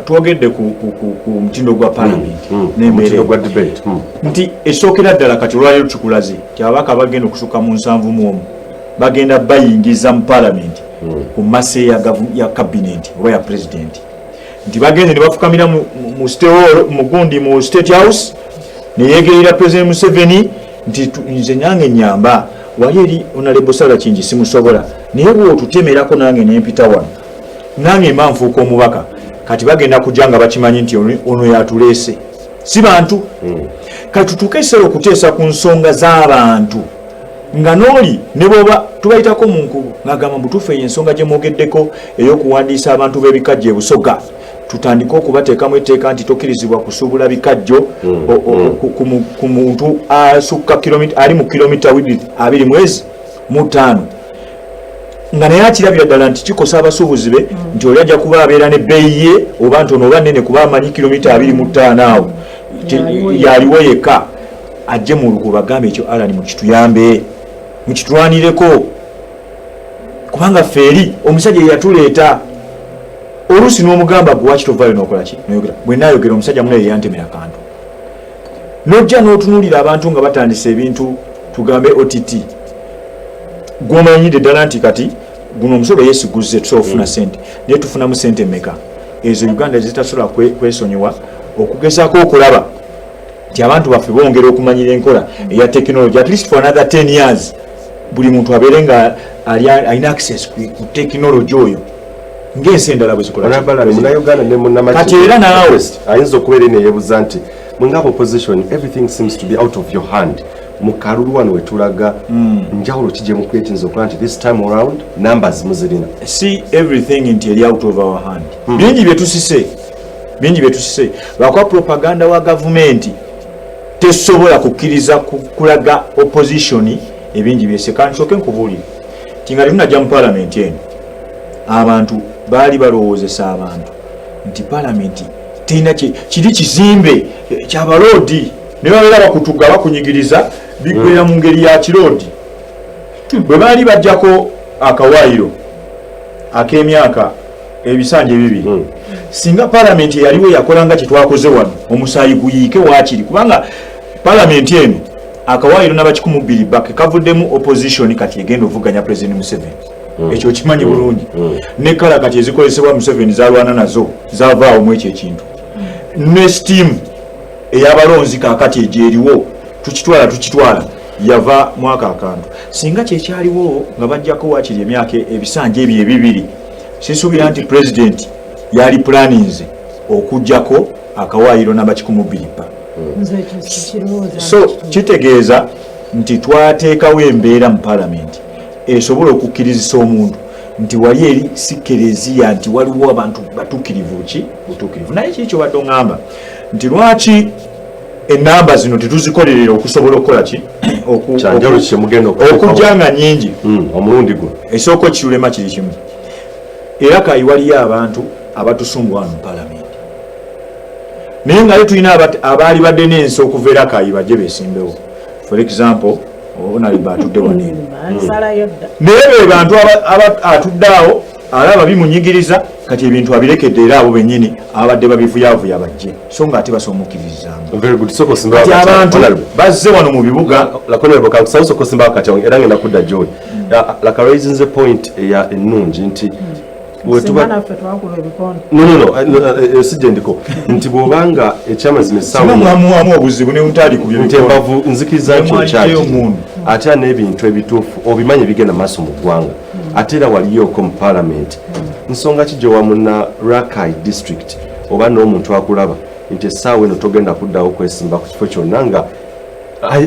twogedde ku mutindo gwa palamenti n'embeera nti esookera ddala kati olwaleero tukulaze ti ababaka bagenda okusukka mu 71 bagenda bayingiza mu palamenti ku mase ya kabineti oba ya president nti bagende ne bafukamira mugundi mu State House neyegerera President Museveni nti nze nange nyamba wali eri Honorable Sarah Kingi simusobola naye bw'otutemerako nange nempita wano nange mba nfuuka omubaka kati bagenda kujja nga bakimanyi nti ono yatuleese si bantu kati tutuuke ekiseera okuteesa ku nsonga z'abantu nga n'oli ne bwoba tubayitako mu nkubu ng'agamba mbutuufu eyo ensonga gye mwogeddeko ey'okuwandiisa abantu b'ebikajjo ebusoga tutandika okubateekamu etteeka nti tokkirizibwa kusuubula bikajjo ku muntu asukka ali mu kilomita 25 nga naye akirabira ddala nti kikosa abasuubuzi be nti oli ajja kuba abeera n'ebbeeyi ye oba ntono oba nnene kuba amanyi kilomita 25 awo yaliwo yekka ajje mu lugo bagambe ekyo alani mukituyambe mukitulwanireko kubanga feeri omusajja yeyatuleeta oluusi n'omugamba gwe wakitovaayo n'okola ki noyogera bwe naayogera omusajja muno yeyantemera kantu n'ojja n'otunuulira abantu nga batandisa ebintu tugambe OTT gw'omanyidde ddala nti kati guno omusolo yeesiguze tusobola okufuna sente naye tufunamu sente mmeka ezo Uganda zitasobola kwesonyiwa okugezaako okulaba nti abantu baffe bongera okumanyira enkola eya technology at least for another 10 years buli muntu abeere nga alina access ku technology oyo ng'ensi endala bwe zikolakati era naawe ayinza okubeera neyeebuza nti mungaba opposition everything seems to be out of your hand mu kalulu wano wetulaga njawulo kijje mu kwetinza okuba nti this time around numbers muzirina see everything nti eri out of our hand bingi byetusise lwakuba propaganda wa gavumenti tesobola kukkiriza kulaga opposition ebingi byese kandi nsooke nkubuulire ti nga tunajja mu palamenti eno abantu baali balowoozesa abantu nti palamenti terina kiri kizimbe kyabaloodi ne babeera bakutuga bakunyigiriza bikwera mu ngeri ya kiroodi bwe baali bajjako akawaayiro ak'emyaka ebisanja ebibiri singa palamenti eyaliwo yakolanga kyetwakoze wano omusaayi guyiike waakiri kubanga palamenti eno akawaayiro n'abakikumu bbiri bake kavuddemu opposition kati egenda ovuganya president Museveni ekyo kimanyi bulungi ne kala kati ezikozesebwa Museveni zalwana nazo zavaawo mu ekyo ekintu ne steam eyabalonzi kaakati egyeriwo tukitwala yava mwaka akantu singa kyekyaliwo nga bajjako waakiri emyaka ebisanja ebyo ebibiri sisuubira nti president yali planinze okujjako akawaayiro n'abakikumu bbiri so kitegeeza nti twateekawo embeera mu palamenti esobola okukkirizisa omuntu nti wali eri sikereziya nti waliwo abantu batuukirivu butuukirivu naye kikyo badde oŋŋamba nti lwaki enamba zino tetuzikolerera okusobola okukola ki okujja nga nnyingi omulundi gwo esooka kitulema kiri kimu era kayi waliyo abantu abatusumbwa wano mu palamenti naye nga tulina abaali badde n'ensi okuva era kayi bajje beesimbewo for example onaliba atudde wanene naye be bantu atudde awo alaba bimunyigiriza kati ebintu abirekedde era abo bennyini abadde babivuyavuya bajje so nga ate basomukkiririzaamu kati abantu bazze wano mu bibuga lakonerbokankusabusokosimbawo kati era ngenda kudda gyoli lakaraisinze point eya ennungi nti sijja ndiko nti bw'obanga ekyamazima essaawamu obuzibu ne mutali ku ntembavu nzikiriza nti okyaki ate n'ebintu ebituufu obimanyi bigenda maaso mu ggwanga ate era waliyooko mu palamenti nsonga ki gye wamuna Rakai district oba n'omuntu akulaba nti essaawa eno togenda kuddawo kwesimba ku kifo kyonna nga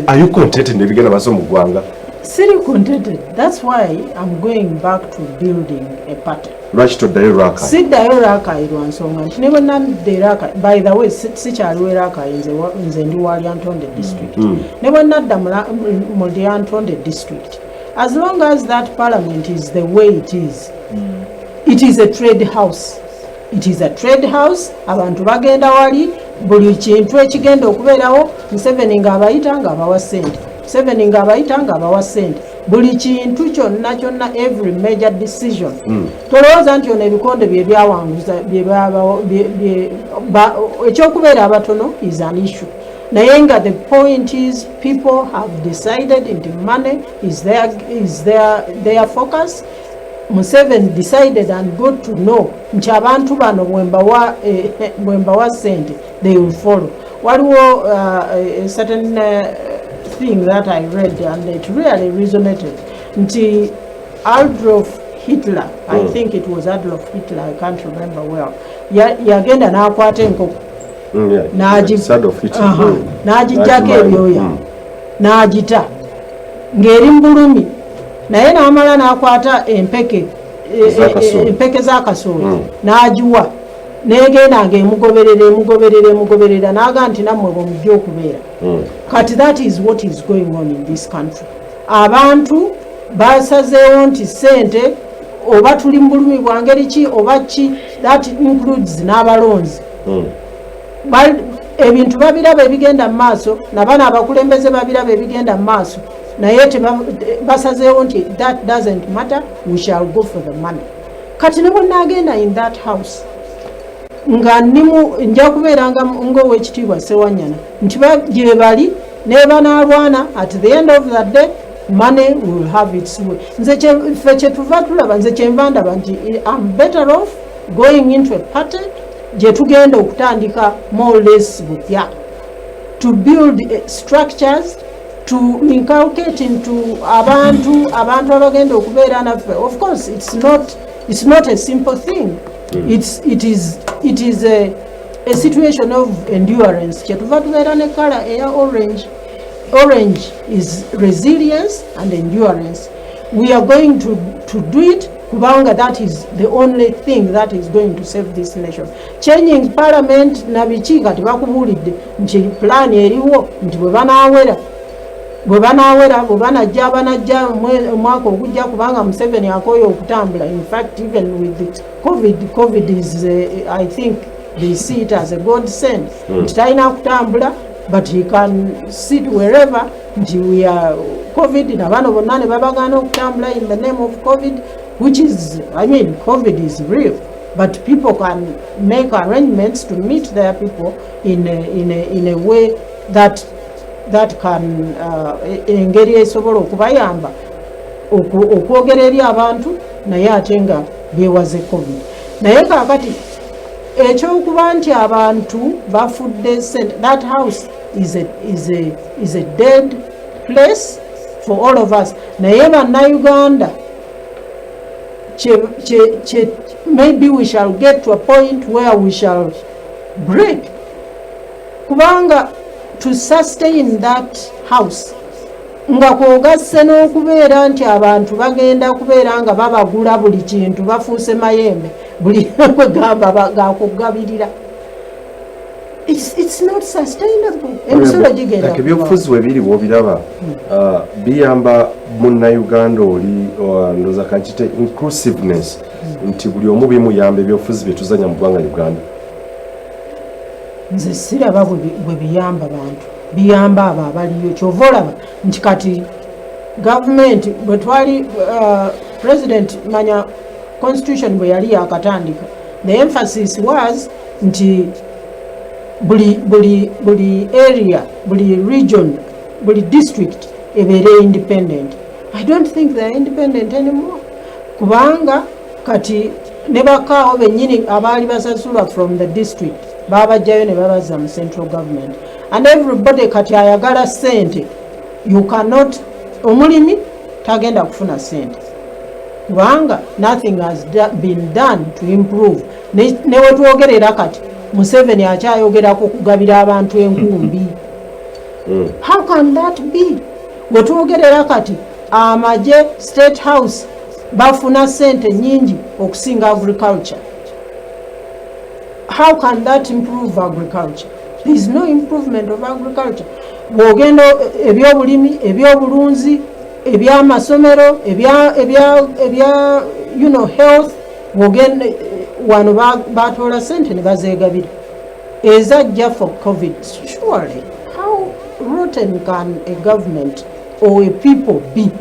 are you contented nebigenda maaso mu ggwanga? Still contented. That's why I'm going back to building a pattern. Lwaki toddayo Rakai? Siddayo Rakai lwansonga nti ne bwe nadde Rakai, by the way sikyaliwo Rakai nze ndi wa Lyantonde district. Ne bwe nadda mu Lyantonde district, as long as that parliament is the way it is a trade house. It is a trade house. Abantu bagenda wali buli kintu ekigenda okubeerawo Museveni ng'abayita ng'abawa ssente. Museveni ng'abayita ng'abawa ssente. Buli kintu kyonna every major decision. Tolowooza nti ono ebikonde bye byawanguza ekyokubeera abatono is an issue. Naye nga the point is people have decided the money is their focus. Museveni decided and got to know nti abantu bano bwembawa sente they will follow. Waliwo a certain thing that I read and it really resonated nti Adolf Hitler, I think it was Adolf Hitler, I can't remember well, yagenda n'akwata enkoko n'agijjako ebyoya n'agita ng'eri mu bulumi naye n'amala n'akwata empeke z'akasooli n'agiwa n'egenda ng'emugoberera n'aga nti nammwe bwe mujja okubeera kati that is what is going on in this country. Abantu basazeewo nti ssente oba tuli mu bulumi bwa ngeri ki oba ki, that includes n'abalonzi. Ebintu babiraba ebigenda mu maaso n'abaana abakulembeze babiraba ebigenda mu maaso naye basazeewo nti that doesn't matter, we shall go for the money. Kati ne bwenagenda in that house nga nja kubeera ng'owekitiibwa Ssewanyana nti gye bali ne banaalwana at the end of the day money will have its way. Nze ffe kyetuva tulaba nze kyenva ndaba nti I'm better off going into a pattern gye tugenda okutandika more or less butya to build structures to inculcate into abantu abagenda okubeera naffe. Of course it's not a simple thing. It is a situation of endurance. Kyetuva tubeera ne kala eya orange is resilience and endurance. We are going to do it kubanga that is the only thing that is going to save this nation. Changing parliament nabiki kati bakubulidde nti plan eriwo nti bwe banajja omwaka ogujja kubanga Museveni akoye okutambula. In fact even with the COVID is I think they see it as a godsend nti talina kutambula but he can sit wherever until we are COVID na bano bonna ne babagana okutambula in the name of COVID, which is, I mean, COVID is real, but people can make arrangements to meet their people in a way that can engeri esobola okubayamba okwogera eri abantu naye ate nga beewaze COVID. Naye kaakati ekyokuba nti abantu bafudde that house is a dead place for all of us. Naye bannayuganda, maybe we shall get to a point where we shall break. Kubanga to sustain that house nga kwogasse n'okubeera nti abantu bagenda kubeera nga babagula buli kintu bafuuse mayembe buli kwegamba gakugabirira. It's not sustainable. Emisolo gigenda ebyobufuzi webiri bw'obiraba biyamba munnayuganda oli ndoza kankite inclusiveness nti buli omu bimuyamba ebyobufuzi bye tuzanya mu ggwanga Uganda. Nze siraba bwe biyamba bantu, biyamba abo abaliyo. Kyova olaba nti kati gavumenti bwe twali president manya constitution bwe yali yakatandika, the emphasis was nti buli area, buli region, buli district ebeere independent. I don't think they are independent anymore. Kubanga kati ne bakaawo bennyini abaali basasula from the district babajjayo ne babaza mu central government, and everybody kati ayagala sente. You cannot, omulimi tagenda kufuna sente kubanga nothing has been done to improve. Ne wetwogerera kati Museveni akyayogerako kugabira abantu enkumbi. How can that be? Wetwogerera kati amaje State House bafuna sente nyingi okusinga agriculture. How can that improve agriculture? There is no improvement of agriculture. Bwogendo ebyobulimi, ebyobulunzi, ebyamasomero, ebya health, bwogendo wano batola sente ne bazeegabira ezajja for COVID. Surely, how rotten can a government or a people be?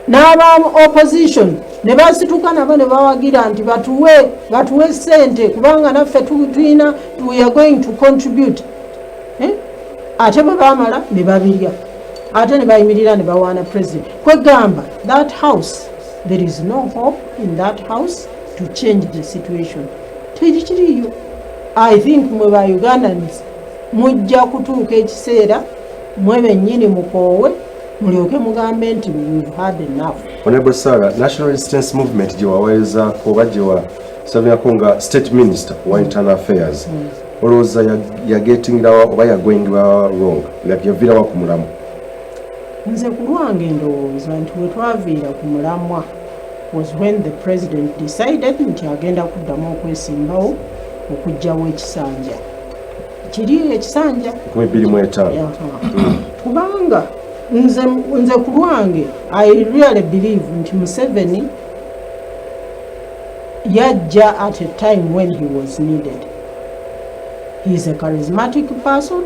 N'aba opposition ne basituka nabo ne bawagira nti batuwe sente kubanga naffe tulina, we are going to contribute. Ate bwe baamala ne babirya ate ne bayimirira ne bawaana president. Kwegamba that house, there is no hope in that house to change the situation. Tekiriyo. I think mwe ba Ugandans mujja kutuuka ekiseera mwe bennyini mukoowe mulyoke mugambe nti we've had enough. Honorable Sarah, National Resistance Movement gye waweezaako oba gye wasabirako nga State Minister wa Internal Affairs, olowooza yagetingirawa oba yagwengirawa wrong, yaviirawa ku mulamwa? Nze ku lwange ndowooza nti we twaviira ku mulamwa was when the president decided nti agenda kuddamu okwesimbawo okuggyawo ekisanja. Kiri ekisanja 2025. Kubanga nze ku lwange I really believe nti Museveni yajja at a time when he was needed. He is a charismatic person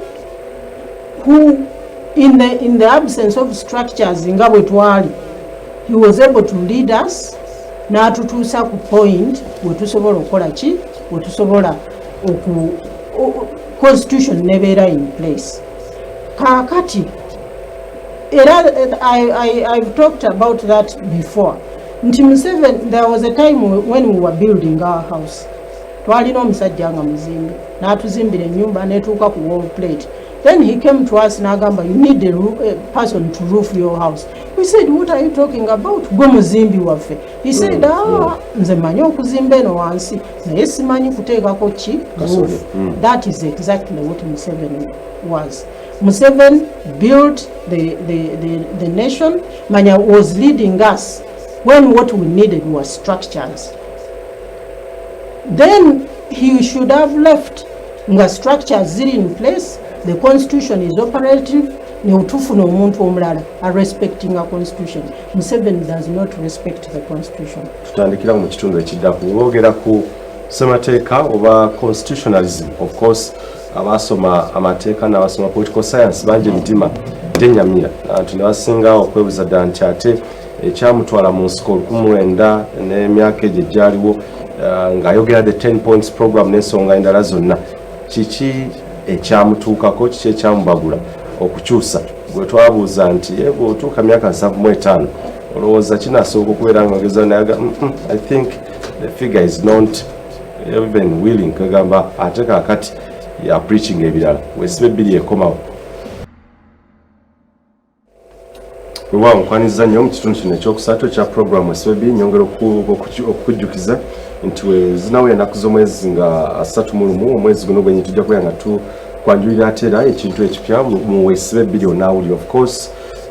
who in the absence of structures nga bwe twali, he was able to lead us n'atutuusa ku point we tusobola okukola ki, we tusobola constitution nebeera in place. Kaakati era I've talked about that before. Nti Museveni, there was a time when we were building our house. Twalina omusajja nga muzimbi n'atuzimbira ennyumba n'etuuka ku wall plate. Then he came to us n'agamba, you need a person to roof your house. We said, what are you talking about? Gwe muzimbi waffe. He said, nze manyi okuzimba eno wansi naye simanyi kuteekako ki roof. That is exactly what Museveni was. Museveni built the nation. Manya was leading us when what we needed was structures. Then he should have left nga structures ziri in place, the constitution is operative, ne utufuna omuntu omulala respecting a constitution. Museveni does not respect the constitution. Tutandikira mu kitundu ekiddako olwogera ku ssemateeka oba constitutionalism. Of course abasoma amateeka n'abasoma political science bangi emitima tenyamira abantu ne basinga okwebuuza ddala nti ate ekyamutwala mu nsiko 1900 n'emyaka egyo egyaliwo ng'ayogera the 10 points program n'ensonga endala zonna kiki ekyamutuukako kiki ekyamubagula okukyusa gwe twabuuza nti bwe otuuka myaka 75 olowooza kinasooka okubeera nga ogeza nayaga I think the figure is not even willing kagamba ate kaakati ya preaching ebirala wesibe ebbiri ekomawo wewa nkwaniza nnyo mu kitundu kino ekyokusatu ekya programu wesibe ebbiri nyongera okukujjukiza nti zinawo ennaku z'omwezi nga 31 omwezi guno gwenyi tujja kubeera nga tukwanjulira ate era ekintu ekipya mu wesibe ebbiri onaawuli of course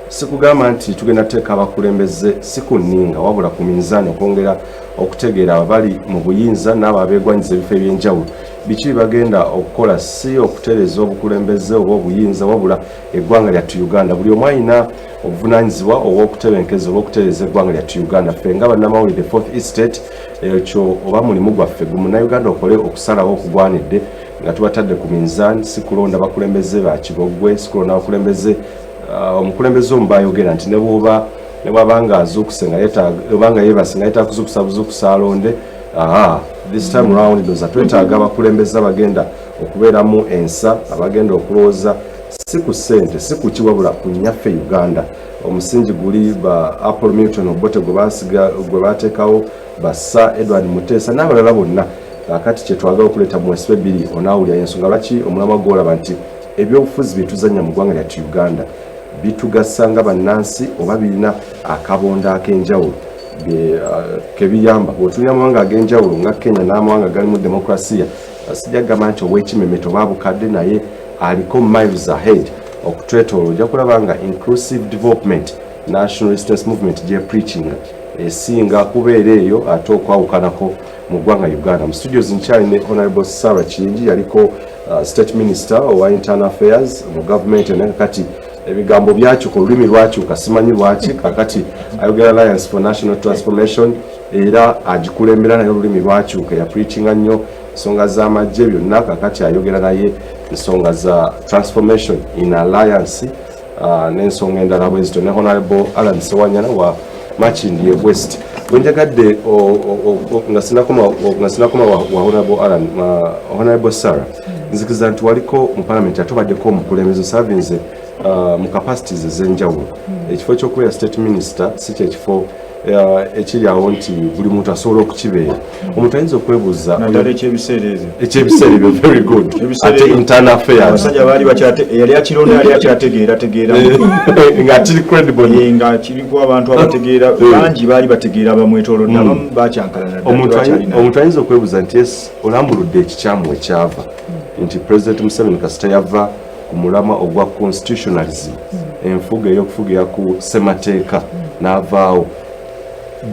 sikugamba nti tugenda teeka abakulembeze sikuninga wabula ku minzaani okwongera okutegeera abali mu buyinza n'abo abeegwanyiza ebifo ebyenjawulo biki bagenda okukola si okutereeza obukulembeze oba obuyinza wabula eggwanga lyattu Uganda buli omu alina obuvunaanyizibwa obw'okutebenkeza oba okutereeza eggwanga lyattu Uganda ffe nga bannamawulire Fourth Estate ekyo oba mulimu gwaffe gwe munnayuganda okole okusalawo okugwanidde nga tubatadde ku minzaani si kulonda bakulembeze ba Kibogwe si kulonda bakulembeze omukulembeze omu bayogera nti ne bw'aba nga azuukuse nga yeebase nga yeetaaga kuzuukusa buzuukusa alonde this time round doza twetaaga abakulembeze abagenda okubeeramu ensa abagenda okulowooza si ku ssente si ku kiwabula ku nnyaffe Uganda omusingi guli ba Apple Milton Obote gwe baateekawo ba Sir Edward Muteesa n'abalala bonna kakati kyetwagala okuleeta mu wesibe ebbiri onaawulira ensonga lwaki omulamwa gwolaba nti ebyobufuzi byetuzannya mu ggwanga lyattu Uganda bitugasa nga bannansi oba birina akabonda ak'enjawulo kebiyamba bw'otuulira amawanga ag'enjawulo nga Kenya n'amawanga galimu demokrasiya sijja kugamba nti ow'ekimemeto baabukadde naye aliko miles ahead okutwetoolwa ojja kulaba nga inclusive development national resistance movement gye preachinga esinga kubeera eyo ate okwawukanako mu ggwanga Uganda. Mu studios nkyali ne Honorable Sarah Kiyingi yaliko State Minister owa Internal Affairs mu government naye kakati ebigambo byakyuka olulimi lwakyuka simanyi lwaki kakati ayogera Alliance for National Transformation era agikulembera naye olulimi lwakyuka ya preachinga nnyo ensonga z'amagye byonna kakati ayogera naye ensonga za transformation in alliance n'ensonga endala bwezito ne Honorable Alan Sewanyana wa Makindye West wenjagadde nga sinakoma wa Honorable Alan Honorable Sarah nzikiriza nti waliko mu parliament atobaddeko omukulembeze savinze mu capacities ez'enjawulo ekifo ky'okubeera state minister si kyekifo ekiri awo nti buli muntu asobola okukibeera omuntu ayinza okwebuuza ekyebiseera ebyo very good ate internal affairs abasajja baali yali akironda yali akyategeera nga kiri credible nga kiriko abantu abategeera bangi baali bategeera bamwetoolodde abamu bakyankalana omuntu ayinza okwebuuza nti yes olambuludde ekikyamu ekyava nti President Museveni kasita yava ku mulamwa ogwa constitutionalism enfuga ey'okufugira ku ssemateeka n'avaawo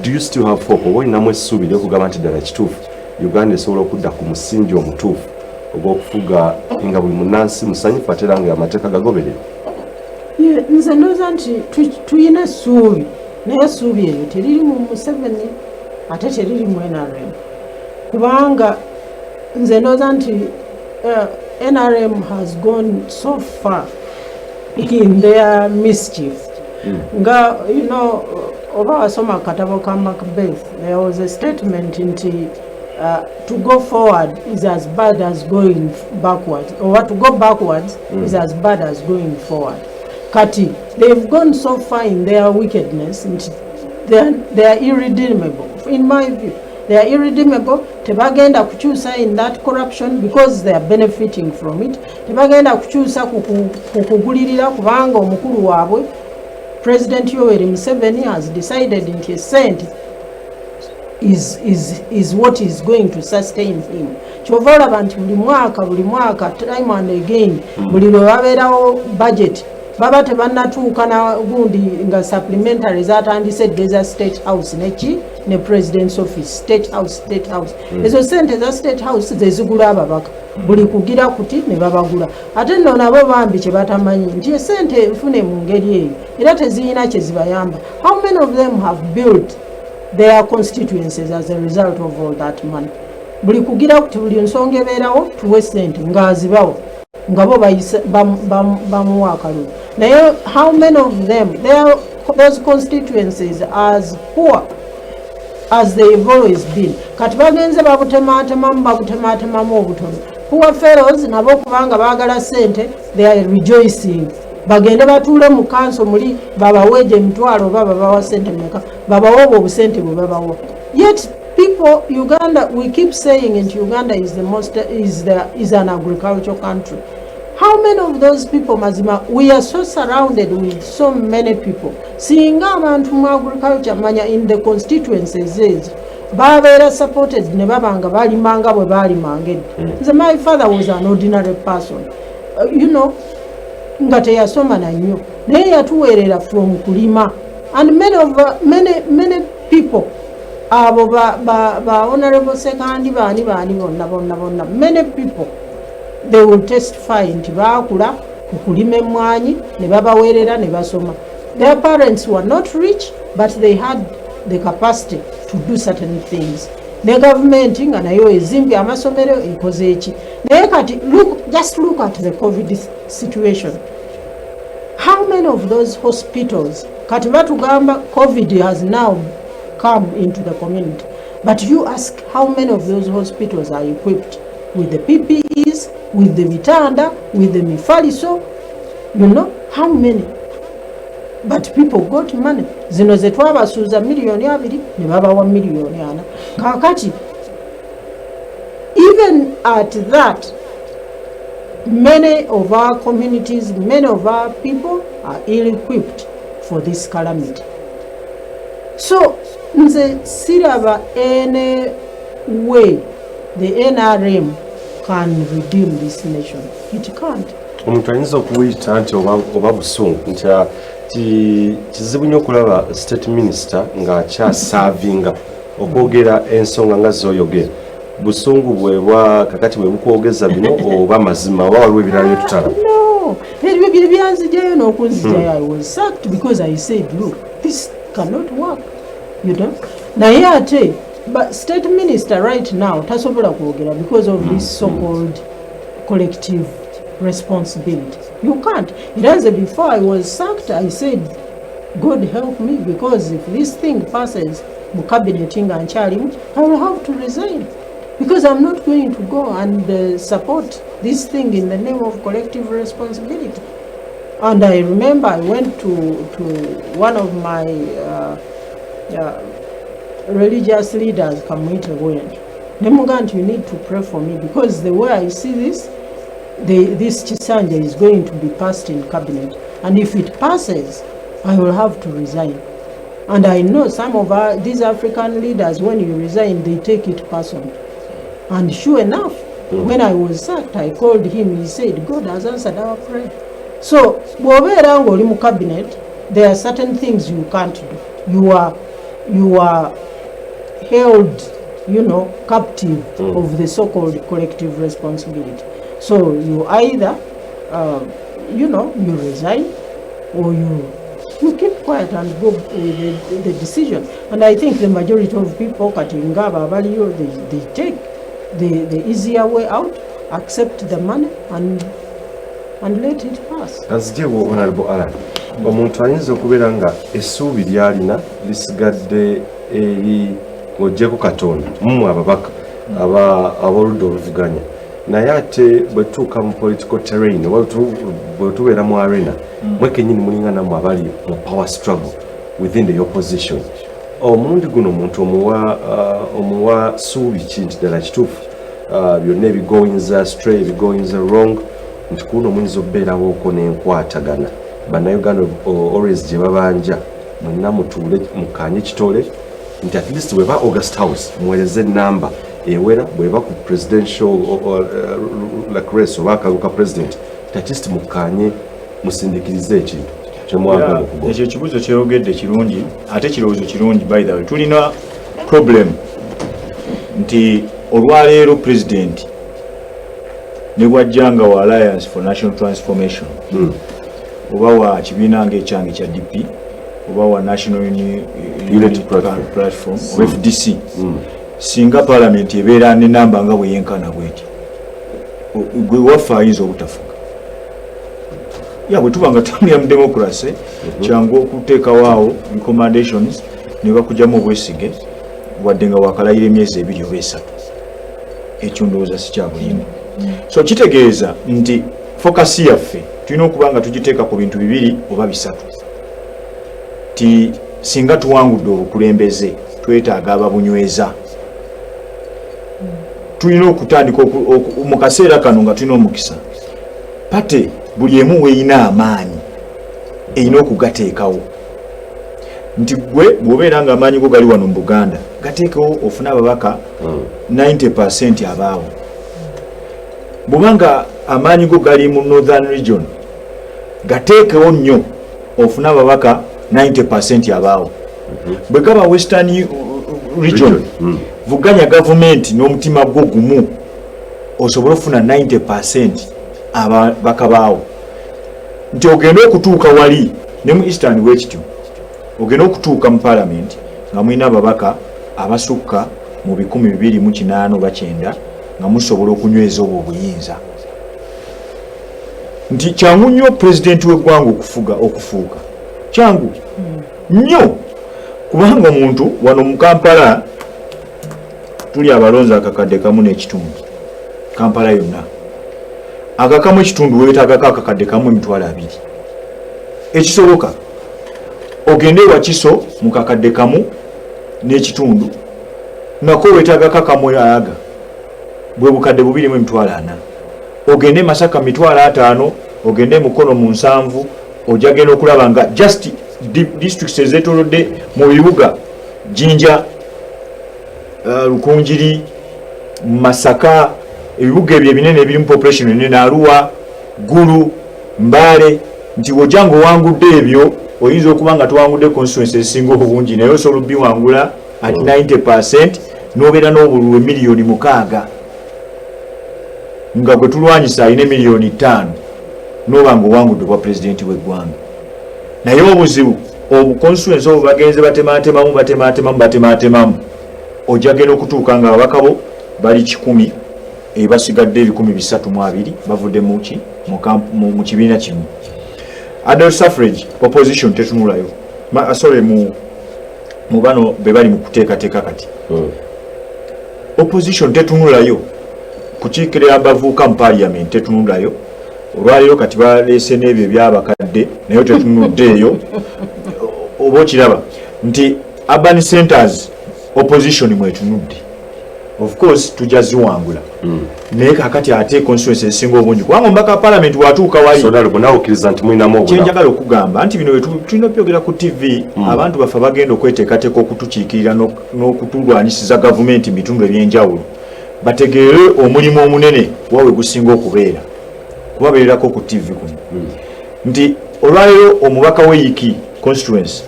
do you still have hope oba olinamu essuubi ly'okugamba nti ddala kituufu Uganda esobola okudda ku musingi omutuufu ogw'okufuga nga buli munnansi musanyufu ate era nga amateeka gagoberera nze ndowooza nti tuyina essuubi naye essuubi eyo teriri mu Museveni ate teriri mu NRM kubanga nze ndowooza nti NRM has gone so far in their mischief. Nga, you know, over wasoma katabo ka Macbeth, there was a statement to go forward is as bad as going backwards, or to go backwards is as bad as going forward. Kati, they've gone so far in their wickedness, they are irredeemable, in my view. They are irredeemable. Tebagenda kuchusa in that corruption because they are benefiting from it. Tebagenda kuchusa kukugulirira kubanga omukulu waabwe President Yoweri Museveni has decided in his sent is what is going to sustain him. Chovola bantu buli mwaka time and again buli lwe babeerawo budget baba tebannatuuka na gundi nga supplementary zatandise Desert State House ne President's Office State House ezo sente za State House zezigula ababaka buli kugira kuti ne babagula ate nno nabo bambi kye batamanyi nti sente nfune mu ngeri eyo era teziyina kye zibayamba. How many of them have built their constituencies as a result of all that money? Buli kugira kuti buli nsonga ebeerawo tuwe sente ng'azibawo nga bo bamuwa akalulu. Naye how many of them, those constituencies as poor as they've always been. Kati bagenze babutematemamu obutono. Poor fellows nabo kubanga baagala sente, they are rejoicing. Bagende batuule mu kanso muli babaweje emitwalo baba bawa sente meka babawa obusente bwe babawa. Yet people, Uganda, we keep saying in Uganda is an agricultural country. How many of those people, mazima, we are so surrounded with so many people. Seeing abantu mu agriculture manya in the constituencies babeera supported ne babanga balimanga bwe balimangedde. So my father was an ordinary person. Nga teyasoma na nnyo naye yatuweerera from kulima, and many people abo ba honorable second bani bonna many people they will testify nti baakula ku kulima emmwanyi ne babaweerera ne basoma. Their parents were not rich but they had the capacity to do certain things. Ne government nga nayo ezimbye amasomero ekoze eki. Naye kati just look at the COVID situation. How many of those hospitals, kati batugamba COVID has now come into the community, but you ask how many of those hospitals are equipped with the PPEs, with the vitanda, with the mifaliso, how many? But people got money. Zino ze twabasuuza miliyoni 2 ne babawa miliyoni 4. Kakati even at that, many of our communities, many of our people are ill-equipped for this calamity. So, nze siraba any way the NRM can redeem this nation. It can't. Omuntu ayinza okuyita nti oba busungu nti kizibu nnyo okulaba state minister ng'akyasavinga okwogera ensonga nga z'oyogera. Busungu bwebwa kakati bwe bukwogeza bino oba mazima oba waliwo ebirala bye tutala? No, ebyo bye byanzijayo n'okunzijayo. I was sacked because I said, look, this cannot work. Naye ate but state minister right now tasobola kwogera because of this so-called collective responsibility. You can't. It has before I was sacked, I said, God help me, because if this thing passes mu cabinet nga nkyalimu, I will have to resign. Because I'm not going to go and support this thing in the name of collective responsibility. And I remember I went to one of my religious leaders, Kamwite Woyen. Nemugant, you need to pray for me because the way I see this, this Chisanja is going to be passed in cabinet. And if it passes, I will have to resign. And I know some of these African leaders, when you resign, they take it personally. And sure enough, when I was sacked, I called him, he said, God has answered our prayer. So, bw'obeera ng'oli mu cabinet, there are certain things you can't do. You are held, captive of the so-called collective responsibility. So you either, you resign or you keep quiet and go with the decision. And I think the majority of people, they take the easier way out, accept the money and let it pass. As dear Honorable Alan, omuntu ayinza okubeera nga essuubi lyalina lisigadde eri ng'oggyeko Katonda mmwe ababaka ab'oludda oluvuganya, naye ate bwe tutuuka mu political terrain oba bwe tubeera mu arena mwe kennyini mulinga nammwe abali mu power struggle within the opposition. Omulundi guno omuntu omuwa ssuubi ki nti ddala kituufu byonna ebigoyinza stray ebigoyinza wrong nti kuno muyinza okubeerawooko n'enkwatagana bannayuganda always gye babanja mwenna mutuule mukanye kitole nti at least bweba August House muweereze namba ewera bweba ku presidential like race oba akalulu ka president at least mukanye musindikirize ekintu kyemwagala okugoba. Ekyo ekibuuzo kyeyogedde kirungi ate kirowoozo kirungi. By the way, tulina problem nti olwaleero president ne bwajjanga wa Alliance for National Transformation oba wa kibiina ng'ekyange kya DP oba wa National Unity Platform FDC singa parliament ebeera n'enamba nga bwe yenkana bweti gwe waffe ayinza obutafuga ya bwe tubanga tambulira mu democracy kyangu okuteekawo recommendations ne bakujamu obwesige wadde nga wakalayira emyezi 2 oba 3 ekyo ndowooza si kya bulimba so kitegeeza nti focus yaffe tulina okuba nga tugiteeka ku bintu 2 oba 3 ti singa tuwangudde obukulembeze twetaaga ababunyweza tulina okutandika mu kaseera kano nga tulina omukisa pate buli emu weeyina amaanyi erina okugateekawo nti gwe bw'obeera nga amaanyi go gali wano mu Buganda gateekewo ofuna ababaka 90% abaawo bw'obanga amaanyi go gali mu Northern Region gateekewo nnyo ofuna ababaka 90% abaawo bwe gaba Western Region vuganya gavumenti n'omutima gwo gumu osobola ofuna 90% ababaka baawo nti ogenda okutuuka wali ne mu Eastern wekityo ogenda okutuuka mu Parliament nga mulina ababaka abasukka mu 280 oba 9 nga musobola okunyweza obwo obuyinza nti kyangu nnyo pulezidenti w'eggwanga okufuuka kyangu nnyo kubanga omuntu wano mu Kampala tuli abalonzi akakadde kamu n'ekitundu Kampala yonna akakamu ekitundu weetaagako akakadde kamu emitwalo 2 ekisoboka ogende Wakiso mu kakadde kamu n'ekitundu nako weetaagako akamu ayaga bwe bukadde 2 mu emitwalo 4 ogende Masaka mitwalo 5 ogende Mukono mu 7 ojagenda okulaba nga just districts ezeetoolodde mu bibuga Jinja Rukungiri Masaka ebibuga ebyo ebinene ebiri mu population enene Arua Gulu Mbale nti wojango wangudde ebyo oyinza okuba nga tuwangudde constituency esinga obungi naye osobola biwangula at 90% n'obeera n'obululu miliyoni 6 nga gwe tulwanyisa alina miliyoni 5 n'oba nga owangudde bwa pulezidenti w'eggwanga naye obuzibu obuconstituency obwo bagenze batematemamu ojagenda okutuuka nga ababaka bo bali 100 basigadde 320 bavudde mu kibiina kimu adult suffrage opposition tetunulayo sorry mu bano be bali mu kuteekateeka kati opposition tetunulayo kukiikirira abavuuka mu parliament tetunulayo olwaleero kati baleese n'ebyo ebyabakadde naye tetunuddeeyo oba okiraba nti urban centers opposition mwetunudde of course tujja ziwangula naye kakati ate constituency esinga obungi kubanga omubaka parliament watuuka wali kyenjagala okugamba nti bino tulina byogera ku TV abantu baffe bagenda okweteekateeka okutukiikirira n'okutulwanyisiza gavumenti mu bitundu ebyenjawulo bategeere omulimu omunene wawe gusinga okubeera kubabeererako ku TV kuno nti olwaleero omubaka w'Eyiki constituency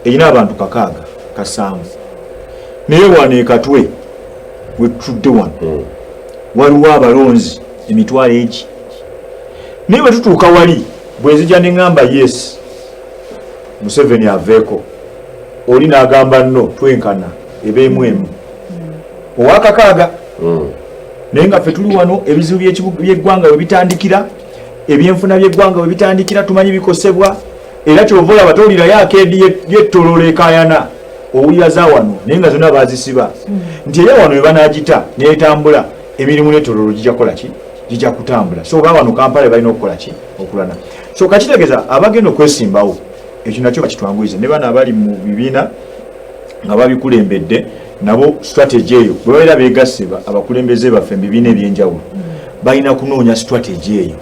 erina abantu 7 naye wano ekatwe wetutudde wano waliwo abalonzi emitwalo egi naye bwetutuuka wali bwezijja neŋŋamba yes Museveni aveeko oli n'agamba nno twenkana ebeemu emu owakakaaga naye nga ffe tuli wano ebizibu by'eggwanga bwe bitandikira ebyenfuna by'eggwanga bwe bitandikira tumanyi bikosebwa era kyova olaba towulirayo akeedi yettoloola ekaayana owulira za wano naye nga zonna baazisiba nti era wano webanagita netambula emirimu n'etololo gijja kukola ki gijja kutambula so oba wano Kampala balina okukola ki okulana so kakitegeeza abagenda okwesimbawo ekyo nakyo bakitwangulize ne bana abali mu bibiina nga babikulembedde nabo strategy eyo bwe babeera beegasse abakulembeze baffe mu bibiina ebyenjawulo balina kunoonya strategy eyo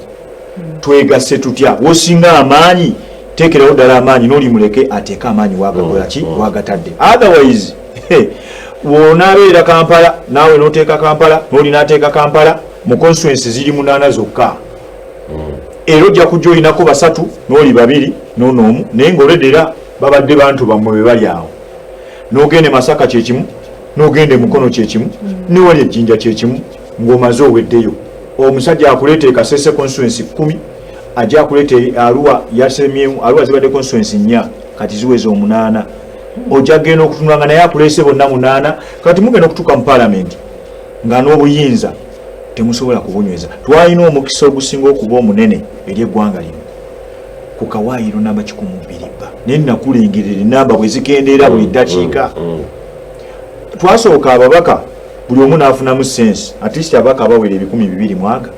twegasse tutya wosinga amaanyi teekerawo ddala amaanyi n'oli muleke ateeka amaanyi wagakola ki wagatadde otherwise wonaabeera Kampala naawe n'oteeka Kampala n'oli n'ateeka Kampala mu constituency ziri 8 zokka era ojja kujja olinako 3 n'oli 2 n'omu naye ng'oledera babadde bantu bammwe be bali awo n'ogende Masaka kyekimu n'ogende Mukono kyekimu newali Ejjinja kyekimu ng'omaze oweddeyo omusajja akuleeta e Kasese constituency 10 ajja akuleeta Arua yasemyemu Arua zibadde constituency 4 kati ziweze 8 ojja genda okutunula nga naye akuleese bonna 8 kati mugenda okutuuka mu parliament nga n'obuyinza temusobola kubunyweza twalina omukisa ogusinga okuba omunene eri eggwanga lino ku kawaayiro namba 102 naye nakulengerera enamba bwe zikendeera buli ddakiika twasooka ababaka buli omu n'afunamu sense at least ababaka abawera 200 mwaka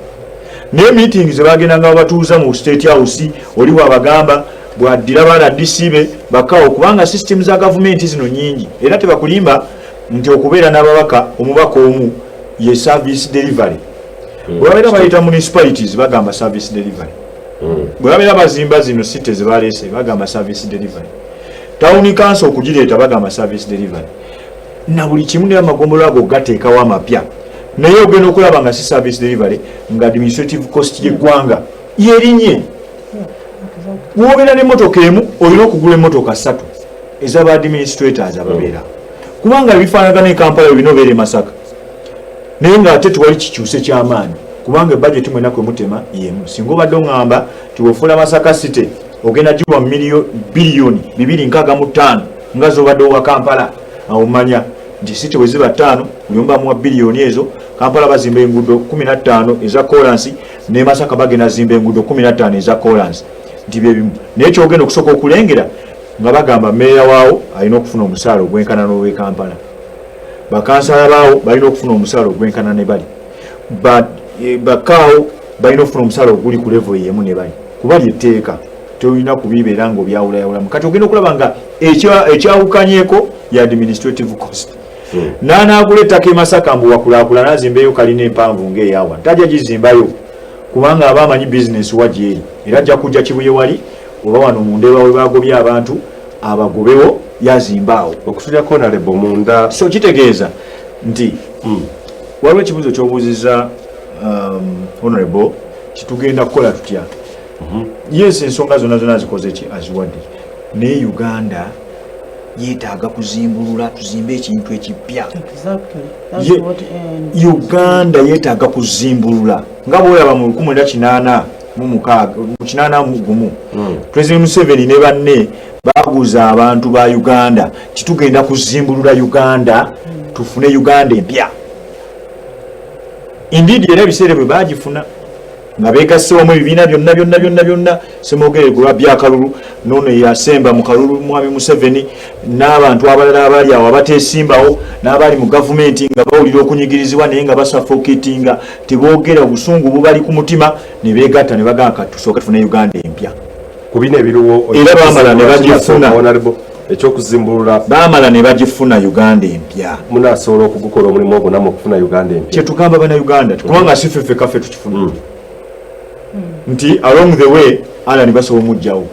naye meeting ze bagendanga babatuuza mu state house oliwo abagamba bwaddira baana disibe bakawo kubanga system za gavumenti zino nyingi era tebakulimba nti okubeera n'ababaka omubaka omu ye service delivery bwabeera bayita municipalities bagamba service delivery bwabeera bazimba zino city zebaleese bagamba service delivery town council okugireeta bagamba service delivery na buli kimu n'amagombolo ago gateekawo amapya naye ogenda okulaba nga si service delivery nga administrative cost y'eggwanga yerinye wobeera n'emmotoka emu olina okugula emmotoka 3 ez'aba administrators ababeera kubanga bifaanagana e Kampala olina obeera e Masaka naye ng'ate tewali kikyuse ky'amaanyi kubanga budget mwena kwe mutema yemu singa obadde oŋŋamba tiwofuula Masaka city ogenda giwa biliyoni 265 nga z'obadde owa Kampala awo manya nti city bwe ziba 5 oyomba muwa biliyoni ezo Kampala bazimba enguudo 15 eza kolansi ne Masaka bagenda zimba enguudo 15 eza kolansi nti bye bimu naye kyogenda okusooka okulengera nga bagamba meeya waawo alina okufuna omusaala ogwenkana n'ow'e Kampala bakansala baawo balina okufuna omusaala ogwenkana ne bali bakaawo balina okufuna omusaala oguli ku level yemu ne bali kuba lyetteeka tolina kubibeera ng'obyawulayawulamu kati ogenda okulaba nga ekyawukanyeeko ya administrative cost n'anaagula ettaka e Masaka mbu wakulaakulana azimbeyo kalina empanvu ng'eyawa tajja gizimbayo kubanga aba amanyi bizinesi wagyeri era ajja kujja kibuye wali oba wano mundeeba we bagobye abantu abagobewo yazimbaawo okutulyako nalebo munda so kitegeeza nti waliwo ekibuuzo ky'obuuziza honorable kitugenda kukola tutya yes ensonga zonna zikoze ki aziwadde naye Uganda yeetaaga kuzimbulula tuzimbe ekintu ekipya Uganda yeetaaga kuzimbulula nga bwolaba mu 1981 President Museveni ne banne baguza abantu ba Uganda kitugenda kuzimbulula Uganda tufune Uganda empya indeed era ebiseera bwe bagifuna nga beegaseewo mu ebibiina byonna semwogere gwa byakalulu nono yasemba mu kalulu mwami Museveni n'abantu abalala abali awo abateesimbawo n'abali mu gavumenti nga bawulira okunyigirizibwa naye nga basuffocatinga teboogera obusungu bubali ku mutima ne beegatta ne bagamba tusooke tufune Uganda empya ku bino ebiruwo era baamala ne bagifuna ekyokuzimbulula baamala ne bagifuna Uganda empya munaasobola okugukola omulimu ogwo namwe okufuna Uganda empya kyetugamba bana Uganda kubanga si ffe kaffe tukifuna nti along the way ala ni basobola omujjawo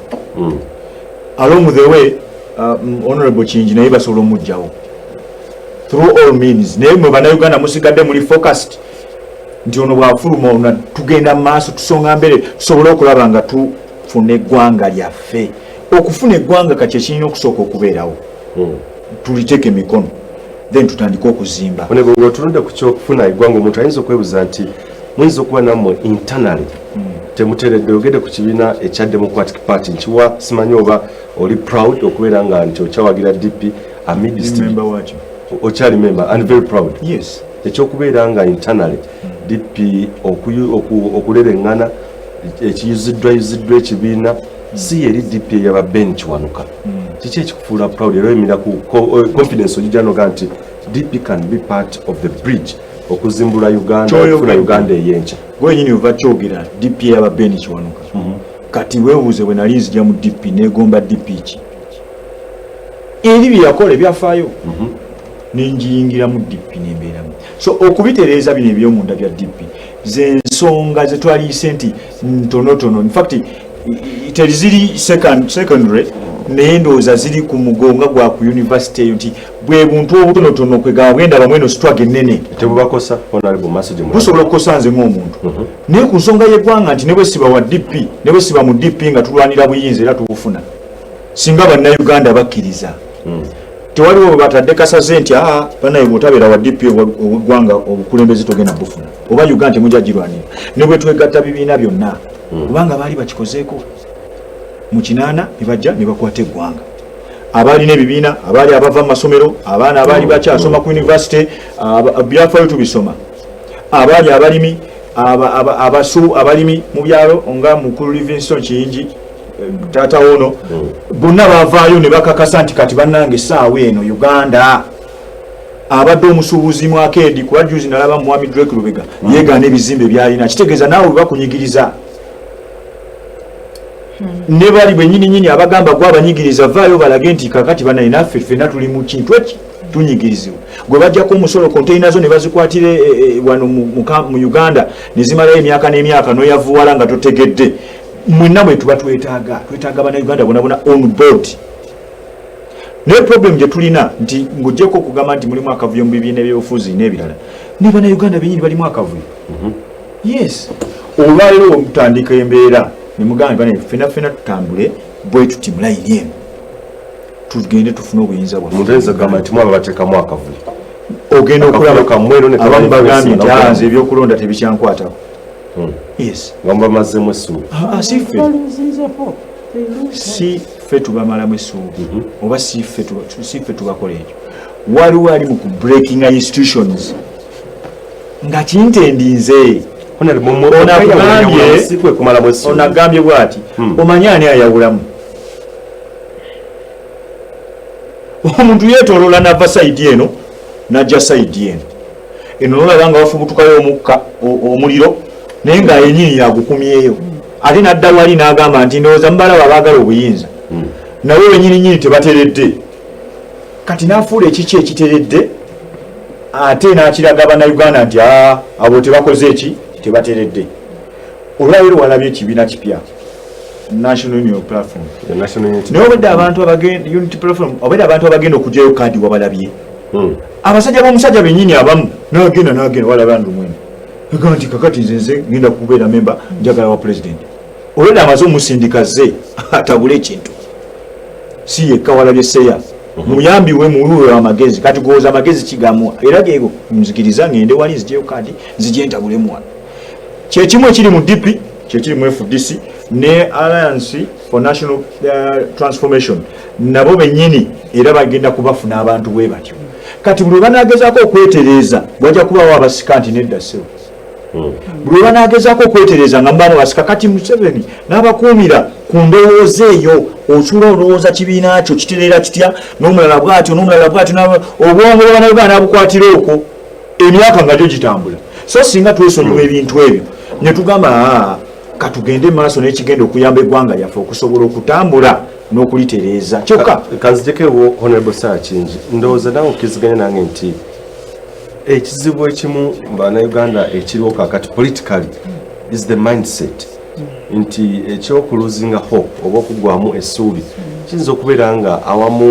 along the way honorable Kingi naye basobola omujjawo through all means naye mwe bannayuganda musigadde muli focused nti ono bwafuluma ono tugenda mu maaso tusonga mbere tusobole okulaba nga tufuna eggwanga lyaffe okufuna eggwanga kati ekirina okusooka okubeerawo tuliteeke emikono then tutandike okuzimba otunudde ku kyokufuna eggwanga omuntu ayinza okwebuuza nti muyinza okuba nammwe internally temuteredde ogende ku kibiina ekya Democratic Party nkiwa simanyi oba oli proud okubeera nga nti okyawagira DP amidst okyali member and very proud yes ekyokubeera nga internally DP okulereŋŋana ekiyuziddwa ekibiina si yeri DP eyaba Ben Kiwanuka kiki ekikufuula proud era oyimira ku confidence ogijja noga nti DP can be part of the bridge okuzimbula Uganda okufuna Uganda eyenkya gwenyini ova kyogera DP eyaba Ben Kiwanuka kati weebuuze bwe nali nzija mu DP negomba DP ki eri byeyakola ebyafaayo nenjiyingira mu DP nembeeramu so okubitereeza bino ebyomunda bya DP zensonga zetwaliise nti ntonotono in fact teziri secondary naye ndowooza ziri ku mugonga gwa ku university eyo nti bwe buntu obutonotono kwegaba bwenda bamwe eno struggle ennene tebubakosa honorable message busobola okukosa nze ng'omuntu naye ku nsonga y'eggwanga nti ne bwe siba wa DP ne bwe siba mu DP nga tulwanira buyinza era tubufuna singa bannayuganda bakkiriza tewaliwo bwe batadde kasaze nti banaye bw'otabeera wa DP oweggwanga obukulembeze togenda bufuna oba Uganda temujja girwanira ne bwe twegatta bibiina byonna kubanga baali bakikozeeko mu kinaana ne bajja ne bakwata eggwanga abalina ebibiina abaali abava mu masomero abaana abaali bakyasoma ku university byafaayo tubisoma abaali abalimi abasu abalimi mu byalo nga mukulu Livingstone Kiyingi tata ono bonna bavaayo ne bakakasa nti kati bannange essaawa eno Uganda abadde omusuubuzi mu akeedi kuba juzi nalaba mwami Drake Lubega yeegaana ebizimbe byalina kitegeeza naawe bakunyigiriza ne bali bwennyini abagamba gwe abanyigiriza vaayo balage nti kakati banaye naffe ffenna tuli mu kintu eki tunyigirizibwa gwe bajjako omusolo konteyina zo ne bazikwatire wano mu Uganda ne zimalayo emyaka n'emyaka n'oyavuwala nga totegedde mwenna bwe tuba twetaaga bannayuganda bonabona on board naye problem gye tulina nti ng'oggyeko okugamba nti mulimu akavuyo mu bibiina ebyobufuzi n'ebirala ne bannayuganda bennyini balimu akavuyo yes olwaleero omutandika embeera ne mugamba bane ffenna tutambule bwe tuti mu layini emu tugende tufune obuyinza bwaffe Mundenza gamba nti mwaba bateekamu akavuyo ogenda okulaba abamu bagambye nti nze ebyokulonda tebikyankwatako yes ngamba mazzemu essuubi si ffe tubamalamu essuubi oba si ffe tubakola ekyo waliwo ali mu kubreakinga institutions nga kintendinze onagambye bwati omanyi ani ayawulamu omuntu yeetoloola nava sayidi eno najja sayidi eno nolaba nga wafubutukayo omukka omuliro naye nga yenyini yagukumyeyo ate nadda wali n'agamba nti ndowooza mubalaba baagala obuyinza nawe wenyininyini tebateredde kati n'afuula ekiki ekiteredde ate n'akiraga bannayuganda nti abo tebakoze eki tebateredde olwaleero walabye ekibiina kipya National Union Platform naye obedde abantu abagenda Unity Platform obedde abantu abagenda okugyayo kaadi wabalabye abasajja b'omusajja bennyini abamu n'agenda walaba ndumwene agamba nti kakati nze ngenda kubeera memba njagala wa president olwedde amaze omusindika ze atabule ekintu si yekka walabye seya muyambi we muwe amagezi kati gooza amagezi kigamuwa era geego nzikiriza ngende wali nzigyeyo kaadi nzigye ntabulemu wano kyekimu ekiri mu DP kyekiri mu FDC ne Alliance for National Transformation nabo bennyini era bagenda kubafuna abantu bwe batyo kati buli banagezaako okwetereeza wajja kubawo abasika nti nedda sewo buli banagezaako okwetereeza nga mbamu basika kati Museveni n'abakuumira ku ndowooza eyo osula olowooza kibiina kyo kitereera kitya n'omulala bwatyo obwongo bw'Abannayuganda n'abukwatira okwo emyaka nga gyo gitambula so singa twesonyiwa ebintu ebyo ne tugamba katugende maaso n'ekigenda okuyamba eggwanga lyaffe okusobola okutambula n'okulitereeza kyokka kanzijekewo honorable Saakingi ndowooza nawe okiziganya nange nti ekizibu ekimu bannayuganda ekiriwo kakati politically is the mindset nti ekyokuluzinga hope oba okuggwamu essuubi kiyinza okubeera nga awamu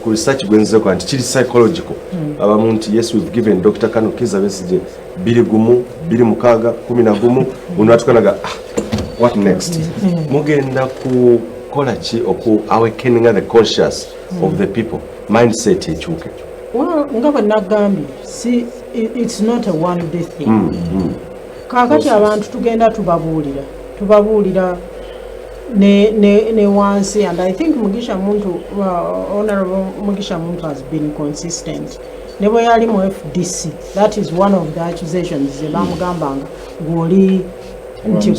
ku research gwenzeko nti kiri psychological abamu nti yes we've given Dr. Kano Kizza Besigye 2-6 11 uno atukanaga what next mugenda kukola ki oku awakening the conscious of the people mindset ekyuke nga bwe nagambye si it's not a one day thing kakati abantu tugenda tubabuulira ne wansi and I think Mugisha Muntu Honorable Mugisha Muntu has been consistent ne bwe yali mu FDC that is one of the accusations ze bamugambanga gwoli nti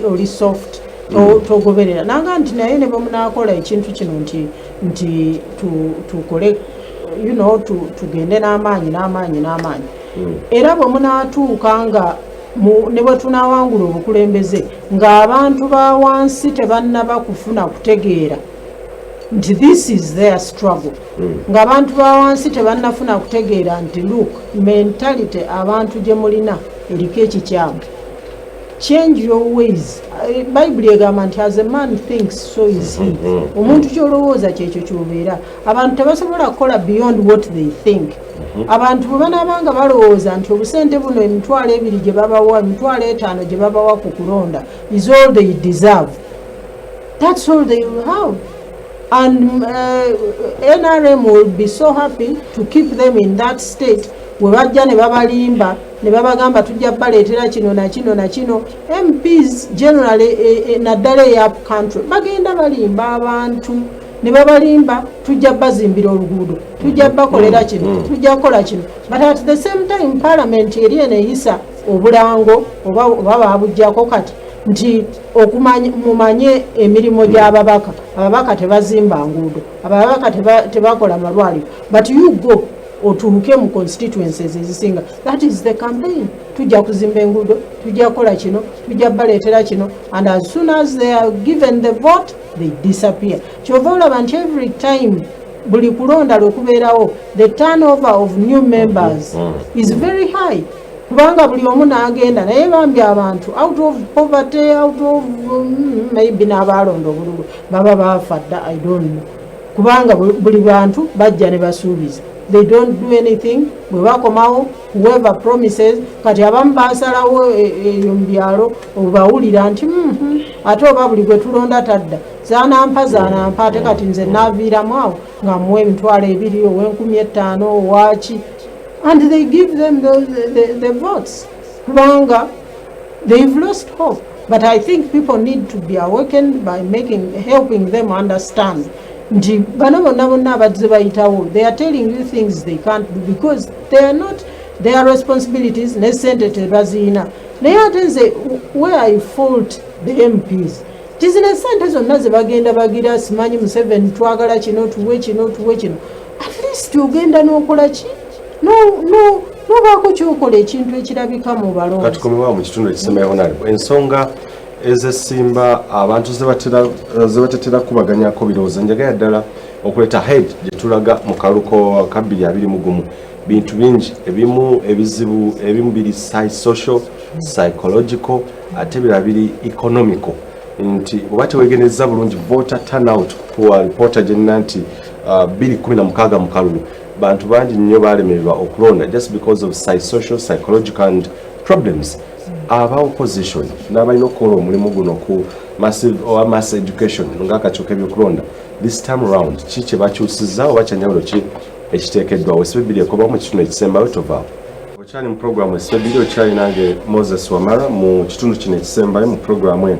oli soft togoberera nanga nti naye ne bamunakola ekintu kino nti tukole tugende n'amaanyi era bwe munaatuuka nga ne bwe tunawangula obukulembeze ng'abantu ba wansi tebannaba kufuna kutegeera nti this is their struggle ng'abantu ba wansi tebannafuna kutegeera nti look mentality abantu gye mulina eriko ekikyamu change your ways Bible egamba nti as a man thinks so is he omuntu kyolowooza kyekyo kyobeera abantu tebasobola kukola beyond what they think abantu bwe banaabanga balowooza nti obusente buno emitwalo 2 gye babawa emitwalo 5 gye babawa ku kulonda is all they deserve that's all they will have and NRM will be so happy to keep them in that state we bajja ne babalimba ne babagamba tujja baleetera kino na kino MPs generally naddala eya country bagenda balimba abantu ne babalimba tujja bazimbira oluguudo tujja bakolera kino tujja kola kino but at the same time parliament eri eneyisa obulango oba babujjako kati nti mumanye emirimu gy'ababaka. Ababaka tebazimba nguudo, ababaka tebakola malwaliro, but you go otuuke mu constituencies ezisinga. That is the campaign. Tujja kuzimba enguudo, tujja kola kino, tujja baleetera kino, and as soon as they are given the vote they disappear. Kyova olaba nti every time buli kulonda lwekubeerawo, the turnover of new members is very high. Kubanga buli omu n'agenda naye bambi abantu out of poverty, out of maybe n'abalonda obululu baba bafa dda, I don't know. Kubanga buli bantu bajja ne basuubiza. They don't do anything. Bwe bakomawo, whoever promises, kati abamu basalawo eyo mu byalo obawulira nti ate oba buli gwe tulonda tadda zaanampa ate kati nze naaviiramu awo nga muwa emitwalo 2 ow'enkumi 5 owaki, and they give them the votes. Kubanga they've lost hope. But I think people need to be awakened by helping them understand. Nti bano bonna abazze bayitawo, they are telling you things they can't do because they are not their responsibilities ne sente tebaziina. Naye ate nze where I fault the MPs, tizina sente zonna ze bagenda bagira simanyi Museveni twagala kino tuwe kino. At least ogenda n'okola ki? Nobaako kyokola ekintu ekirabika mu balonzi. Katukomewa mu kitundu ekisembayo honorable. Ensonga ezesimba abantu zebatetera kubaganyako birowoozo njagala ddala okuleeta head gye tulaga mu kaluko ka 2021. Bintu bingi, ebimu ebizibu, ebimu biri social, psychological, ate birala biri economical. Nti oba tewegeneza bulungi voter turnout kuwa reporter gyenna nti 2016 mu kalulu bantu bangi nnyo balemererwa okulonda just because of social, psychological and problems. Aba opposition n'abalina okukola omulimu guno ku mass education ng'akakyuka ebyokulonda this time around ki kye bakyusizza oba kyanjawulo ki ekiteekeddwawo esibibiri ekoba mu kitundu ekisembayo tovaawo. Okyali mu programu esibibiri okyali nange Moses Wamala mu kitundu kino ekisembayo mu programu eno.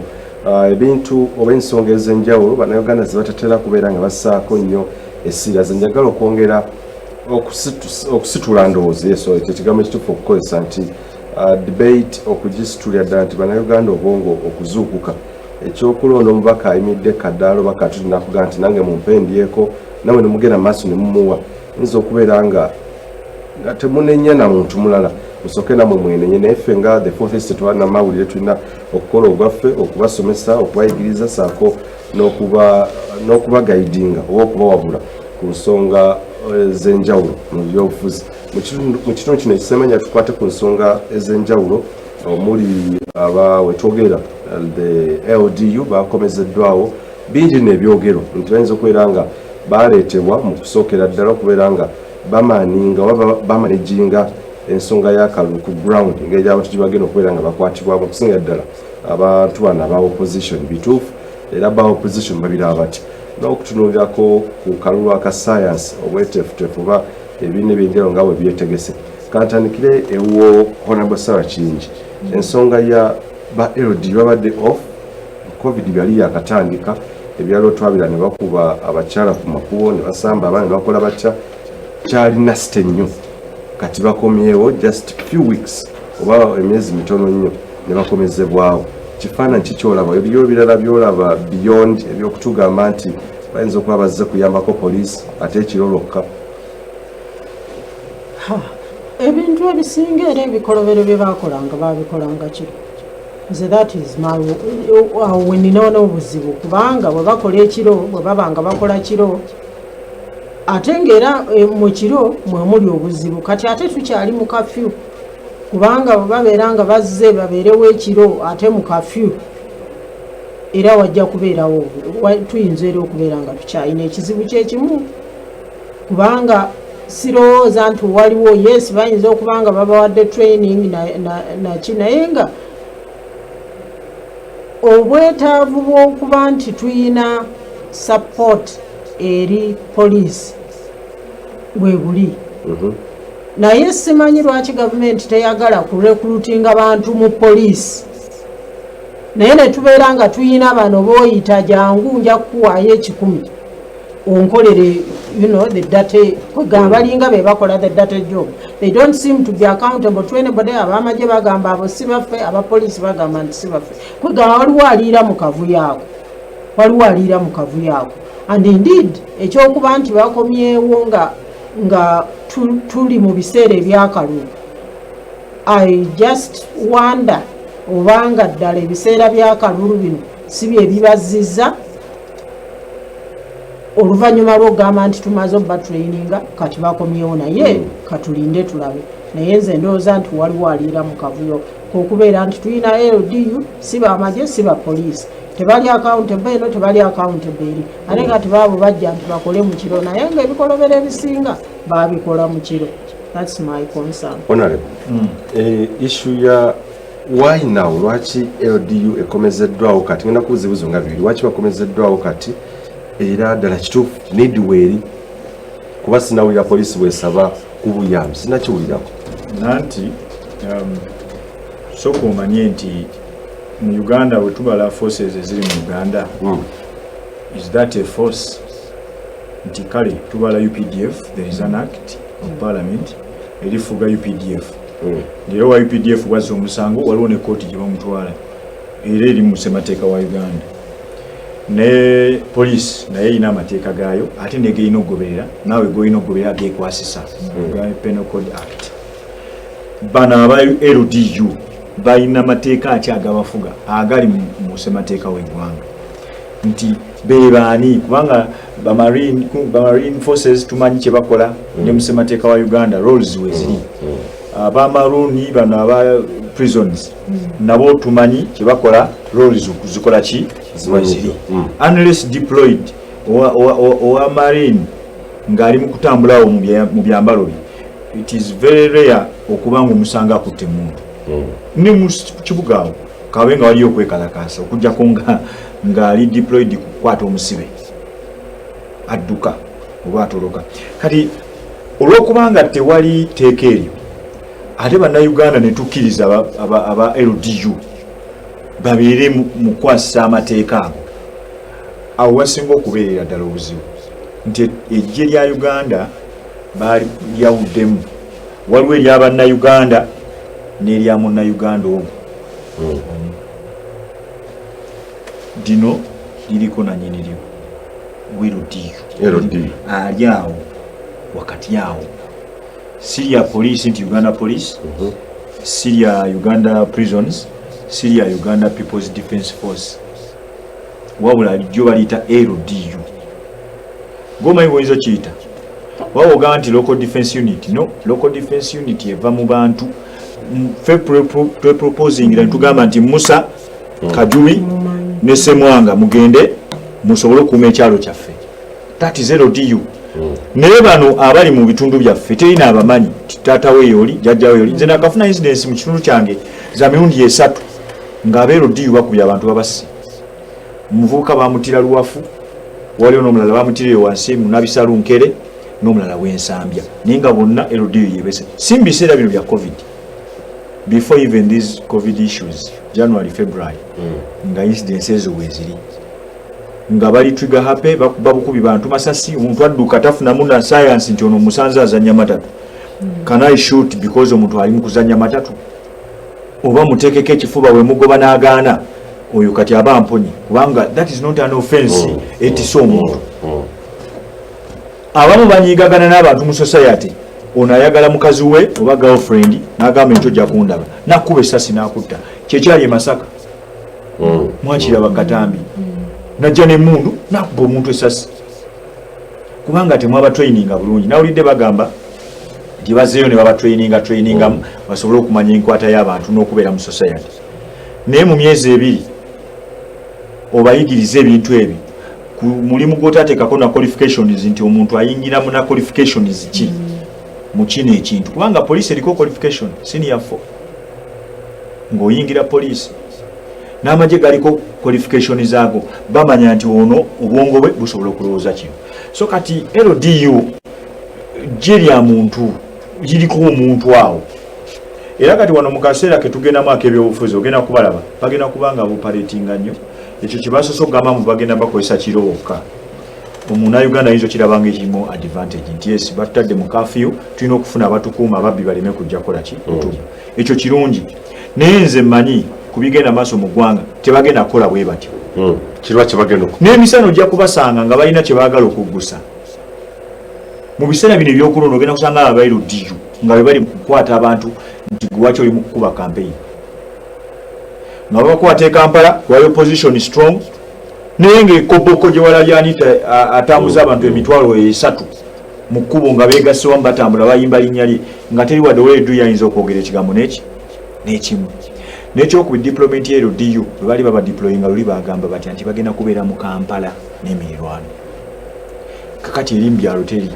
Ebintu oba ensonga ez'enjawulo bannayuganda ze batatera kubeera nga bassaako nnyo essira ze njagala okwongera okusitula ndowooza yeso ekyo ekigambo ekituufu okukozesa nti debate okugisitulya ddala nti bannayuganda obwongo okuzuukuka ekyokulonda omubaka ayimidde kaddaalo baka tulina kugaa nti nange mumpendyeko nawe ne mugenda maaso ne mumuwa nza okubeera nga temunenya na muntu mulala musooke namwe mwenenye naye ffe nga the fourth estate twanamawulire tulina okukola ogwaffe okubasomesa okubayigiriza saako n'okubagaidinga oba okubawabula ku nsonga ez'enjawulo mu byobufuzi. Mu kitundu kino ekisemanya tukwate ku nsonga ez'enjawulo omuli wetwogera the LDU bakomezeddwawo bingi n'ebyogero nti bayinza okubeera nga baleetebwa mu kusookera ddala okubeera nga bamaninga oba bamanejinga ensonga y'akalulu ku ground engeri abantu gye bagenda okubeera nga bakwatibwamu okusinga ddala abantu bano aba opposition bituufu era ba opposition babiraba bati n'okutunuulirako ku kalulu aka science obweteefuteefu oba ebibiina ebyenjawulo nga bwe byetegese. Kantandikire ewo Honorable Sarah Kingi ensonga ya ba LD babadde off covid byali yakatandika ebyalo twabira ne bakuba abakyala ku makubo ne basamba abaana bakola batya kyali nasite nnyo kati bakomyewo just few weeks oba emyezi mitono nnyo ne bakomezebwawo. Kifaananyi kikyolaba ebyo birala byolaba beyond ebyokutugamba nti bayinza okuba bazze kuyambako poliisi ate ekirolokka. Ebintu ebisinga era ebikolobero bye baakolanga baabikolanga kiro. Nze that is my we ninaona obuzibu kubanga bwe bakola ekiro bwe babanga bakola kiro ate ng'era mu kiro mwe muli obuzibu kati ate tukyali mu kafyu kubanga bwe babeera nga bazze babeerewo ekiro ate mu kafyu era wajja kubeerawo tuyinza era okubeera nga tukyalina ekizibu kyekimu kubanga sirowooza nti waliwo yes bayinza okubanga babawadde training naki naye nga obwetaavu bw'okuba nti tuyina support eri poliisi bwe buli. Naye simanyi lwaki gavumenti teyagala kurekrutinga bantu mu poliisi naye ne tubeera nga tuyina bano booyita jangu nja kukuwaayo 10 onkolere the data kwegamba balinga be bakola the data job they don't seem to be accountable to anybody. Abamaje bagamba abo si baffe, abapoliisi bagamba nti si baffe. Kwegamba waliwo aliira mu kavuyo ako. And indeed ekyokuba nti bakomyewo nga tuli mu biseera ebyakalulu, I just wonder obanga ddala ebiseera byakalulu bino si bye bibazizza oluvannyuma lw'okugamba nti tumaze obba traininga kati bakomyewo, naye katulinde tulabe. Naye nze ndowooza nti waliwo aliira mu kavuyo kokubeera nti tulina LDU si bamagye si bapoliisi, tebali accountable eno tebali accountable eri, ate kati baabo bajja nti bakole mu kiro naye ng'ebikolobero ebisinga babikola mu kiro. That's my concern. Honorable, issue ya why now lwaki LDU ekomezeddwawo kati ngenda kubuzibuzo nga bibiri, lwaki bakomezeddwawo kati era ddala kituufu nidweeri kuba sinawulira poliisi bwesaba kubuyambi sinakiwulirako nanti sooka omanye nti mu Uganda bwe tubala forces eziri mu Uganda is that a force nti kale tubala UPDF, there is an act of parliament erifuga UPDF era wa UPDF bwazza omusango waliwo ne kooti gye bamutwala era eri mu ssemateeka wa Uganda ne police naye ina amateeka gaayo ate negeyina okugoberera naawe goyina okugoberera gekwasisa Penal Code Act. Bano aba LDU balina amateeka ati agabafuga agali mu ssemateeka w'eggwanga nti bebaani kubanga bamarine forces tumanyi kye bakola ne mu ssemateeka wa Uganda roles weziri abamarooni bano aba prisons nabo tumanyi kye bakola roles zikola ki zibaziri unless deployed owa marine ng'ali mu kutambulawo mu byambalo bye, it is very rare okuba ng'omusanga akutte muntu ne mu kibuga awo kabe nga waliyo okwekalakaasa okujjako ng'ali deployed kukwata omusibe adduka oba atoloka. Kati olw'okubanga tewali teeka eryo ate bannayuganda ne tukkiriza aba LDU babeere mu kwasa amateeka ago, awo wasinga okubeerera ddala obuzibu nti eggye lya Uganda balyawuddemu, waliwo ery'abannayuganda n'erya munnayuganda omu dino liriko nanyiniryo LDU ali awo wakati awo Syria police nti Uganda police Syria Uganda prisons Syria Uganda People's Defense Force wabula lijjo baliyita LDU goma iwoizo kiyita wawoga nti local defense unit. No, local defense unit eva mu bantu proposing nga tugamba nti Musa Kajumi ne Semwanga mugende musobole okuuma ekyalo kyaffe, that is LDU. Naye bano abali mu bitundu byaffe terina abamanyi taata we yoli jjajja we yoli. Nze nakafuna incidence mu kitundu kyange za mirundi 3 nga LDU bakubya abantu babasi, muvubuka bamutira Luwafu, waliwo n'omulala bamutira wansi mu Nabisalu Nkere n'omulala w'Ensambya, naye nga bonna LDU yebese. Si mu biseera bino bya COVID, before even these COVID issues, January, February, nga incidences weziri nga bali trigger happy bakuba bukubi bantu masasi, omuntu adduka tafunamu na science nti ono musanza azanya matatu. Can I shoot because omuntu ali mu kuzanya matatu? Oba mutekeke ekifuba we mugoba n'agaana oyo kati aba amponyi kubanga that is not an offense etiisa omuntu. Abamu banyiigagana n'abantu mu society, ono ayagala mukazi we oba girlfriend n'agamba ekyo ojja kundaba nakuba essasi n'akutta. Kyekyali e Masaka mwakiraba Katambi najja n'emmundu nakuba omuntu essasi kubanga temwaba traininga bulungi. Nawulidde bagamba nti bazeeyo ne baba traininga basobole okumanya enkwata y'abantu n'okubeera mu society. Naye mu myezi 2 obayigiriza ebintu ebi ku mulimu gw'otateekako na qualifications nti omuntu ayingira mu na qualifications ki mu kino ekintu, kubanga police eriko qualification senior 4 ng'oyingira police n'amagye galiko qualifications zaago, bamanya nti ono obwongo bwe busobola okulowooza kino. So kati LDU gye lya muntu liriko omuntu awo, era kati wano mu kaseera ke tugendamu ak'ebyobufuzi ogenda kubalaba bagenda kubanga operatinga nnyo ekyo kye basoose okugamba mu bagenda bakozesa kiro wokka. Omunnayuganda ayinza okirabanga ekimu advantage nti yes batutadde mu kafyu tulina okufuna abatukuuma ababbi baleme kujja kola ki ekyo kirungi naye nze mmanyi kubigenda maaso mu ggwanga tebagenda kukola bwe batyo kirwa kyebagenda n'emisano ojja kubasanga nga balina kye baagala okuggusa mu biseera bino ebyokulonda ogenda kusanga abairo diju nga bwe bali mu kukwata abantu nti gwaki oli mu kukuba campaign nga babakwata e Kampala wali opposition strong naye ng'ekoboko gye walabye Anita atambuza abantu emitwalo 3 mu kkubo nga beegasewamu batambula bayimba linnya lye nga teri wadde owereddu yayinza okwogera ekigambo n'ekimu n'ekyokubi diplomat ya LDU bwe bali baba deployinga luli bagamba batya nti bagenda kubeera mu Kampala n'emirirwano kakati eri mu byalo teri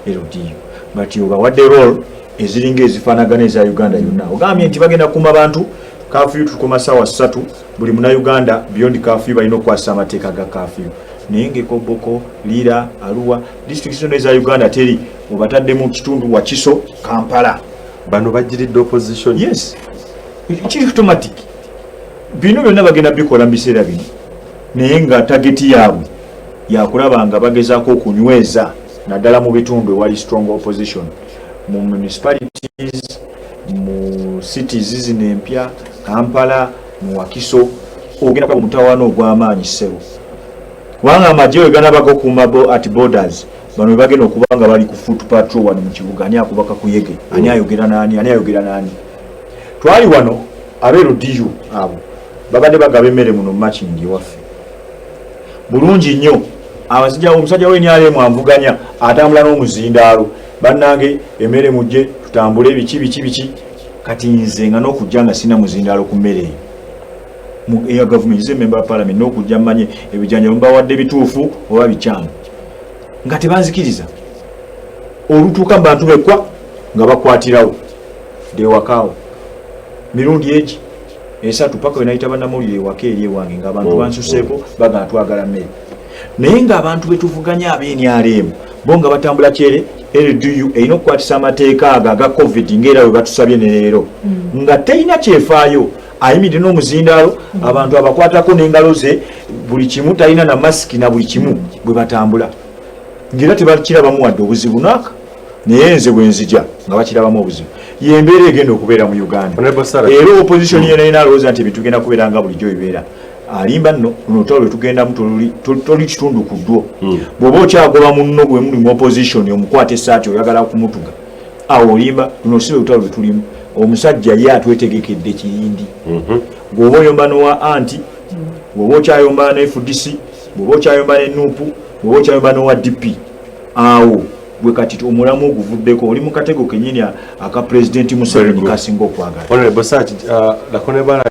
LDU bati obawadde role eziringa ezifaanagana eza Uganda yonna ogambye nti bagenda kuuma bantu kafyu tukoma sawa 3 buli Munnayuganda beyond kafyu balina okukwasa amateeka ga kafyu naye ng'ekoboko Lira Arua district zonna eza Uganda teri obatadde mu kitundu Wakiso Kampala bano bajiridde opposition yes kiri automatic bino byonna bagenda bikola mu biseera bino naye nga tageti yaabwe yakulaba nga bagezaako okunyweza naddala mu bitundu ewali strong opposition mu municipalities mu cities zino empya Kampala mu Wakiso ogenda kwa mutawaano ogw'amaanyi ssebo kubanga amagye wegana bagokuuma at borders bano bagenda okuba nga bali ku foot patrol wano mu kibuga ani akubaka kuyege ani ayogera nani twali wano abeero diju abo babadde bagaba emmere muno machingi waffe bulungi nnyo omusajja w'enyalemu amvuganya atambula n'omuzindaalo bannange emmere mujje tutambule biki kati nze nga n'okujja nga sina muzindaalo ku mmere eya gavumenti ze member of parliament n'okujja mmanye ebijanja mubawadde bituufu oba bikyamu nga tebanzikiriza olutuuka mu bantu bekwa nga bakwatirawo dewakaawo mirundi egi 3 paka we nayita bannamawulire ewaka eri ewange ng'abantu bansuseeko bagana twagala mmere naye ng'abantu betuvuganya ab'enyalemu bo nga batambula kyere LDU erina okukwatisa amateeka ago aga covid ng'era bwe batusabye ne leero nga terina kyefaayo ayimiridde n'omuzindaalo abantu abakwatako n'engalo ze buli kimu talina na masiki na buli kimu bwe batambula ng'era tebakirabamu wadde obuzibu naaka naye nze bwe nzija nga bakirabamu obuzibu yembeera egenda okubeera mu Uganda era opposition yena ina alowooza nti ebitugenda kubeera nga bulijjo bibeera alimba nno luno olutalo lwe tugendamu toli kitundu ku ddwo bw'oba okyagoba munno bwe muli mu opposition omukwata essaati oyagala kumutuga awo olimba luno si lwe lutalo lwe tulimu omusajja ye atwetegekedde kirindi bw'oba oyomba n'owa anti bw'oba okyayomba ne FDC bw'oba okyayomba ne NUP bw'oba okyayomba n'owa DP awo bwe kati omulamu oguvuddeko oli mu katego kenyini aka President Museveni kasinga okwagala. Honorable Sach, Lakonebala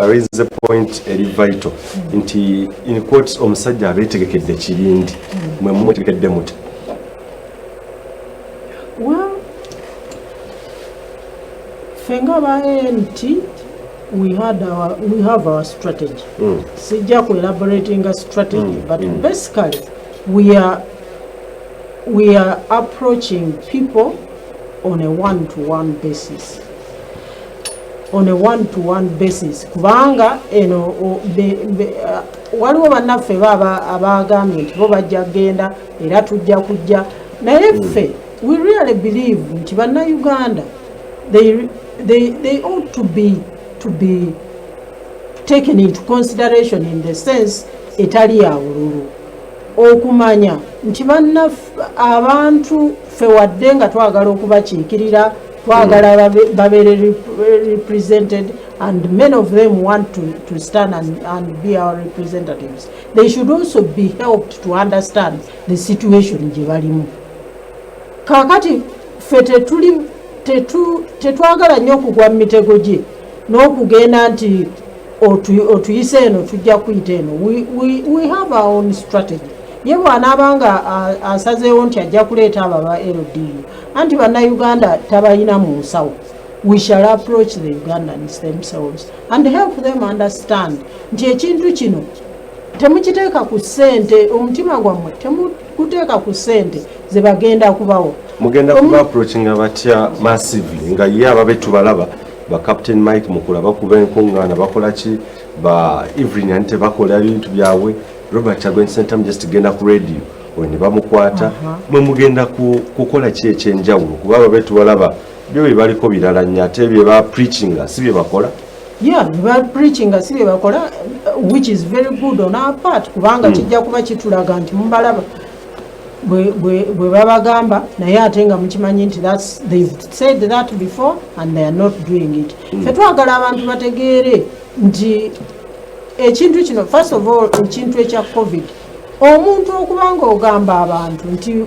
raised a point eri vital nti in quotes omusajja abeetegekedde kirindi mwe mwetegekedde muti. Well, fenga ba ANT we have our strategy. Sijja ku elaborating a strategy, but basically we are approaching people on a one-to-one basis. Kubanga waliwo bannaffe abagambye nti bo bajja genda era tujja kujja naye ffe we really believe nti bannayuganda they ought to be taken into consideration in the sense etali ya bululu okumanya nti abantu ffe wadde nga twagala okubakiikirira twagala babeere represented and many of them want to stand and be our representatives. They should also be helped to understand the situation gye balimu. Kakati ffe tetwagala nnyo okugwa mu mitego gye n'okugenda nti otuyise eno tujja kuyita eno. We have our own strategy. Ye bw'anaabanga asazeewo nti ajja kuleeta abo aba LDU anti bannayuganda tabalina mu nsawo. We shall approach the Ugandans themselves and help them understand nti ekintu kino temukiteeka ku ssente, omutima gwammwe temukuteeka ku ssente ze bagenda kubawo. Mugenda kuba approaching abatya massively nga ye ababe tubalaba ba Captain Mike Mukula bakuba enkungaana bakola ki ba Evelyn ante bakola ebintu byabwe Robert Chagwen Center just genda ku radio ne bamukwata mwe mugenda kukola ki ekyenjawulo kuba babe tubalaba byo bye baliko birala nnyo ate bye ba preachinga si bye bakola ba preachinga si bye bakola which is very good on our part kubanga kijja kuba kitulaga nti mubalaba bwe babagamba naye ate nga mukimanyi nti they've said that before and they are not doing it fe twagala abantu bategeere nti ekintu kino first of all ekintu ekya covid omuntu okubanga ogamba abantu nti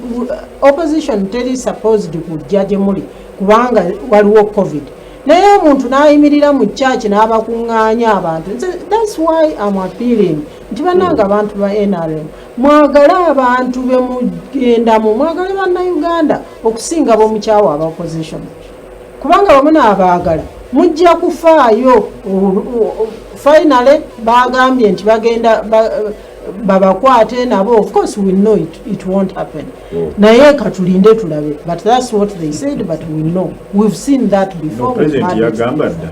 opposition teri supposed kujja gye muli kubanga waliwo covid naye omuntu n'ayimirira mu church n'abakuŋŋaanya abantu that's why I'm appealing nti bannanga abantu ba NRM mwagale abantu be mugendamu mwagale bannayuganda okusinga bomukyawa aba opposition kubanga bamwe n'abaagala mujja kufaayo finally bagambye nti bagenda babakwate nabo of course we know it won't happen naye katulinde tulabe but that's what they said but we know we've seen that before president yagamba dda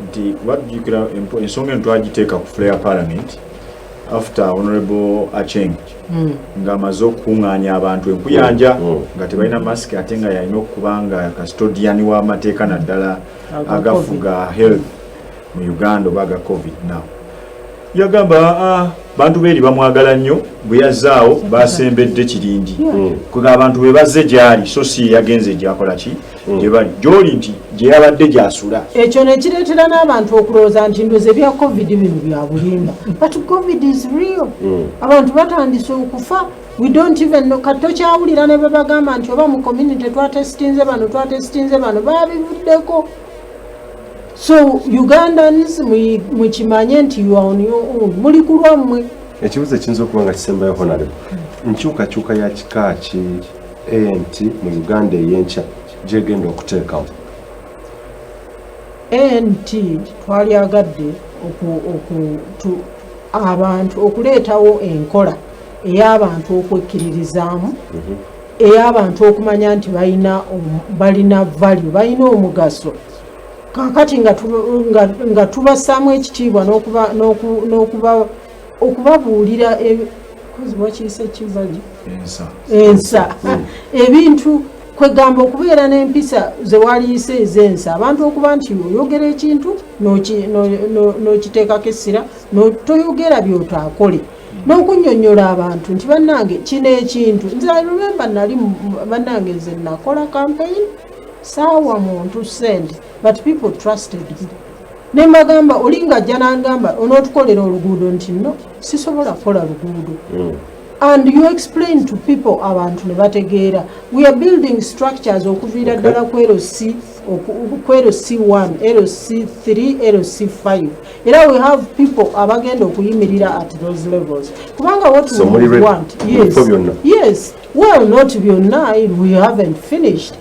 nti wajjukira ensonga entwagiteeka ku flare parliament after honorable Acheng ng'amaze okukuŋŋaanya abantu enkuyanja nga tebalina masiki ate nga yalina okubanga custodian w'amateeka naddala agafuga health mu Uganda oba aga covid now yagamba bantu beeri bamwagala nnyo bwe yazaawo basembedde kirindi kuga abantu bwe bazze gyali so si yagenze gyakola ki gye bali gyoli nti gye yabadde gyasula ekyo ne kireetera n'abantu okulowooza nti ndoze bya covid bino bya bulimba but covid is real abantu batandise okufa we don't even know kati tokyawulira ne bwe bagamba nti oba mu community twatesitinze bano babivuddeko. So Ugandans mukimanye nti you are on your own muli kulwammwe ekibuzo ekiyinza okuba nga kisembayo honorable nkyukakyuka ya kika ki ANT mu Uganda ey'enkya gyegenda okuteekawo ANT twalyagadde abantu okuleetawo enkola ey'abantu okwekkiririzaamu ey'abantu okumanya nti balina value balina omugaso kakati nga tubasaamu ekitiibwa okubabuulira ensa ebintu kwegamba okubeera n'empisa ze waliise ez'ensa abantu okuba nti oyogera ekintu n'okiteekako essira toyogera by'otaakole n'okunnyonnyola abantu nti bannange kino ekintu nze lumemba nali bannange nze nakola campaign saawa muntu sente but people trusted me nembagamba olinga ajja n'angamba onootukolera oluguudo nti no sisobola kukola luguudo and you explain to people abantu ne bategeera we are building structures okuviira ddala ku LC1 LC3 LC5 era we have people abagenda okuyimirira at those levels kubanga what we want yes well not byonna we haven't finished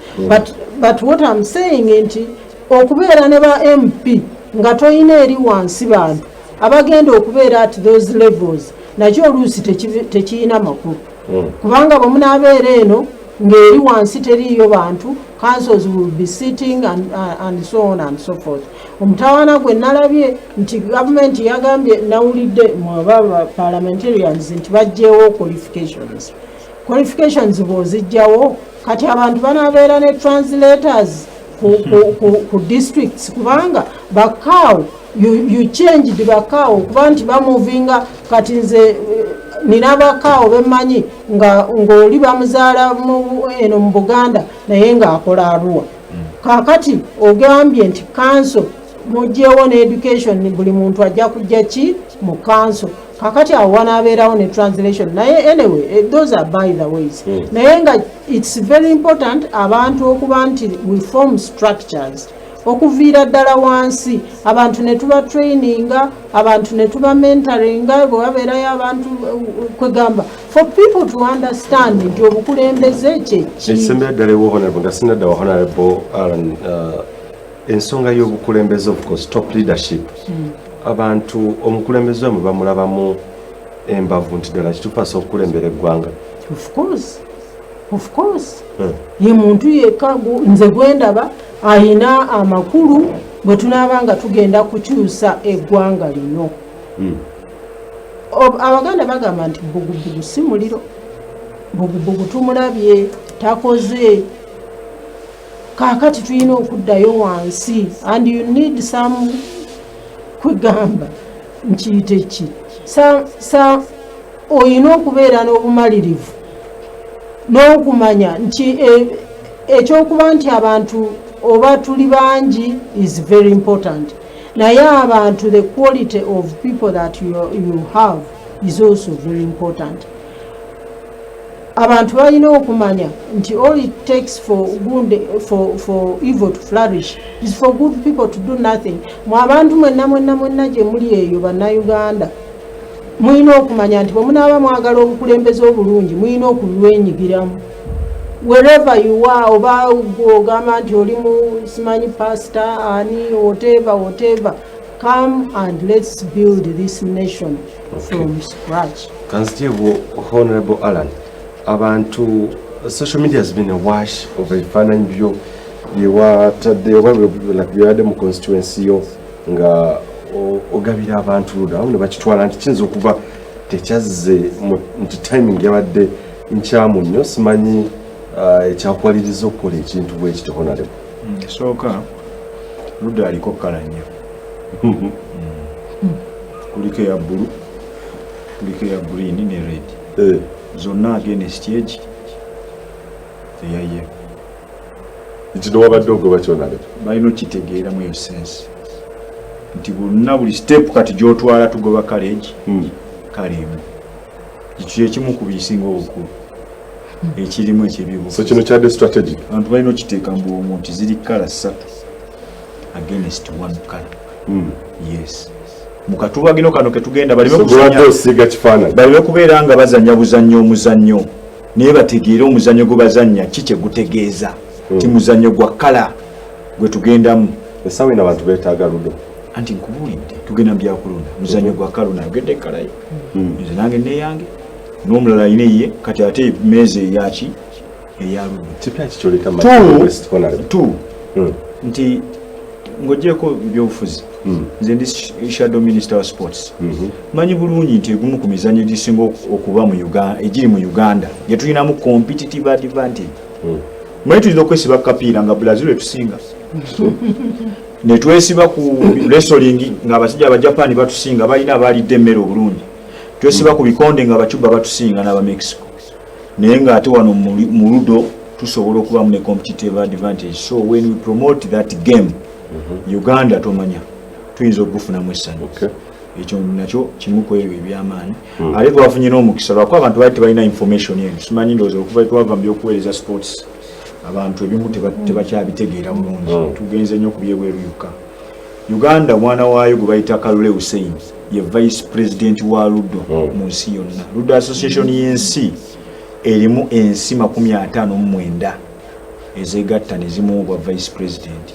but what I'm saying nti okubeera ne ba MP nga toyina eri wansi bantu abagenda okubeera at those levels nakyo oluusi tekiyina makulu kubanga bwe munaabeera eno ng'eri wansi teriiyo bantu councils will be sitting and so on and so forth omutawaana gwe nalabye nti gavumenti yagambye nawulidde mwaba parliamentarians nti bagjeewo qualifications bw'ozijjawo kati abantu banaabeera ne translators ku districts kubanga bakaawo you changed bakaawo kuba nti bamovinga kati nze nina bakaawo bemmanyi ng'oli bamuzaala eno mu Buganda naye ng'akola Arua kakati ogambye nti council mugjeewo ne education buli muntu ajja kujja ki mu council kakati awo wanaabeerawo ne translation naye anyway those are by the ways naye nga it's very important abantu okuba nti we form structures okuviira ddala wansi abantu ne tuba traininga abantu ne tuba mentoringa bwe wabeerayo abantu kwegamba for people to understand nti obukulembeze kyeki ekisembera ddala ewa honorable nga sinadda wa honorable ensonga y'obukulembeze of course top leadership abantu omukulembeze wamwe bamulabamu embavu nti ddala kituufu asobola okukulembera eggwanga of course ye muntu yekka nze gwendaba ayina amakulu bwe tunaaba nga tugenda kukyusa eggwanga lino abaganda bagamba nti bbugubugu si muliro bugubugu tumulabye takoze kakati tulina okuddayo wansi and you need some kwegamba nkiyite ki oyina okubeera n'obumalirivu n'okumanya nti ekyokuba nti abantu oba tuli bangi is very important naye abantu the quality of people that you have is also very important. Abantu balina okumanya nti all it takes for evil to flourish is for good people to do nothing. Mu abantu mwenna gye muli eyo bannayuganda mulina okumanya nti bwe munaaba mwagala obukulembeze obulungi mulina okulwenyigiramu wherever you are, oba ogamba nti oli mu simanyi pastor ani whatever, come and let's build this nation from scratch. Kanzitievo Honorable Alan, abantu social media has been a wash of ebifaananyi byo byewatadde oba byeyadde mu constituency yo nga ogabira abantu luda awo ne bakitwala nti kiyinza okuba tekyazze nti timing yabadde nkyamu nnyo simanyi ekyakwaliriza okukola ekintu bwekiti Honorable. Sooka luda aliko kala nnyo kuliko eya bbulu kuliko eya green ne red zonna against egi eyaye ekino wabadde ogoba kyonale balina okitegeera mu eyo sense nti buli step kati gyotwala tugoba kaleegi kale emu ekyo ekimu ku bisinga obukulu ekirimu ekyebyobukulu. So kino kyadde strategic abantu balina okiteeka mu bwomu nti ziri kala 3 against one color. Yes mukatubagino kano ketugenda balime kubeera nga bazanya buzannyo omuzannyo naye bategeere omuzannyo gwe bazanya kikye gutegeeza ti muzannyo gwa kala gwe tugendamu. Esawe n'abantu beetaaga ludo anti nkubuulidde tugenda mu byakulunda muzannyo gwa kala nagedde kala ye nze nange neyange n'omulala ayina ye kati ate meeza eyaki eya ludo kipya kikyoleka tu nti ng'ogyeko ebyobufuzi nze ndi shadow minister wa sports manyi bulungi nti egumu ku mizannyo egisinga okuba mu Uganda egiri mu Uganda gye tulinamu competitive advantage. Manyi tulina okwesiba kapiira nga Brazil etusinga ne twesiba ku wrestling nga abasajja abajapani batusinga balina abalidde emmere obulungi twesiba ku bikonde nga abacuba batusinga n'aba Mexico naye nga ate wano mu ludo tusobola okuba mu ne competitive advantage. So when we promote that game Uganda tomanya tuyinza okufunamu essanyu ekyo nakyo kimu ku ebyo ebyamaanyi ate twafunye n'omukisa lwako abantu bali tebalina information eno simanyi ndowooza okuva twava mu byokuweereza sports abantu ebimu tebakyabitegeera bulungi tugenze nnyo ku byebweruyuka. Uganda mwana waayo gwe bayita Kalule Hussein ye vice president wa ludo mu nsi yonna. Ludo association y'ensi erimu ensi 59 ezegatta ne zimuwa vice president.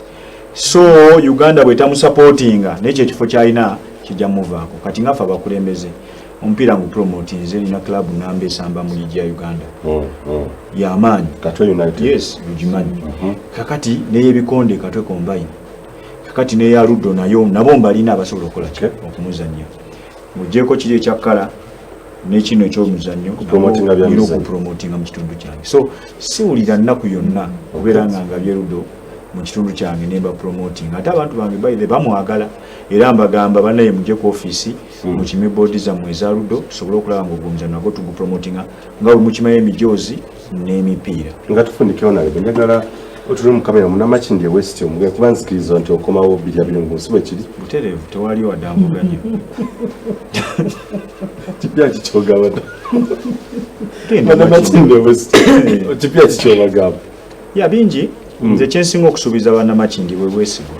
So Uganda bwetamu supportinga n'ekyo ekifo kyalina kijja muvaako kati ngafa bakulembeze omupiira ngu promoting nze nina club namba esamba mu ligi ya Uganda y'amaanyi Katwe United. Yes ugimanyi kakati n'eyebikonde Katwe Combine kakati n'eya Ludo nayo nabo mbalina abasobola okukola okumuzannya mugyeko kiri ekyakkala n'ekino ekyomuzannyo okupromotinga mu kitundu kyange. So siwulira nnaku yonna okubeera nga ngabye Ludo mu kitundu kyange nemba promoting ate abantu bange baile bamwagala era mbagamba banaye mujje ku office mu kimi board za mweza Ludo tusobola okulaba ngo gumza nago tugu promotinga nga mu kimaye emijozi n'emipiira nga tufundike ona njagala otuli mu kamera muna makindi West omugwe kubanzikiriza nti okomawo bilya byongo sibe kiri buterevu tewali wadambuganya tipya kichoga makindi West tipya kichoga ya bingi nze kyensinga okusuubiza bana makindi bwe bwesigwa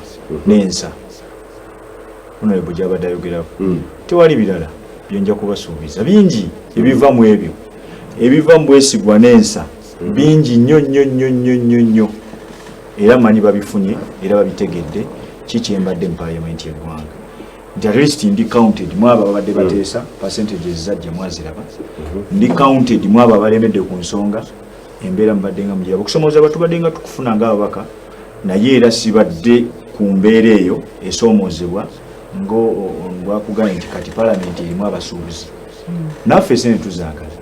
n'ensa ono ebujja abadayogerako tewali birala byenja kubasuubiza bingi ebiva mu ebyo ebiva mu bwesigwa n'ensa bingi nnyo era manyi babifunye era babitegedde kikyembadde mu parliament y'eggwanga nti at least ndi counted mwaba babadde bateesa percentages zajja mwaziraba ndi counted mwaba balemedde ku nsonga embeera mbadde nga mujaba okusomooza batubadde nga tukufuna nga ababaka naye era sibadde ku mbeera eyo esoomoozebwa ng'akugambye nti kati palamenti erimu abasuubuzi naffe sene tuzaagala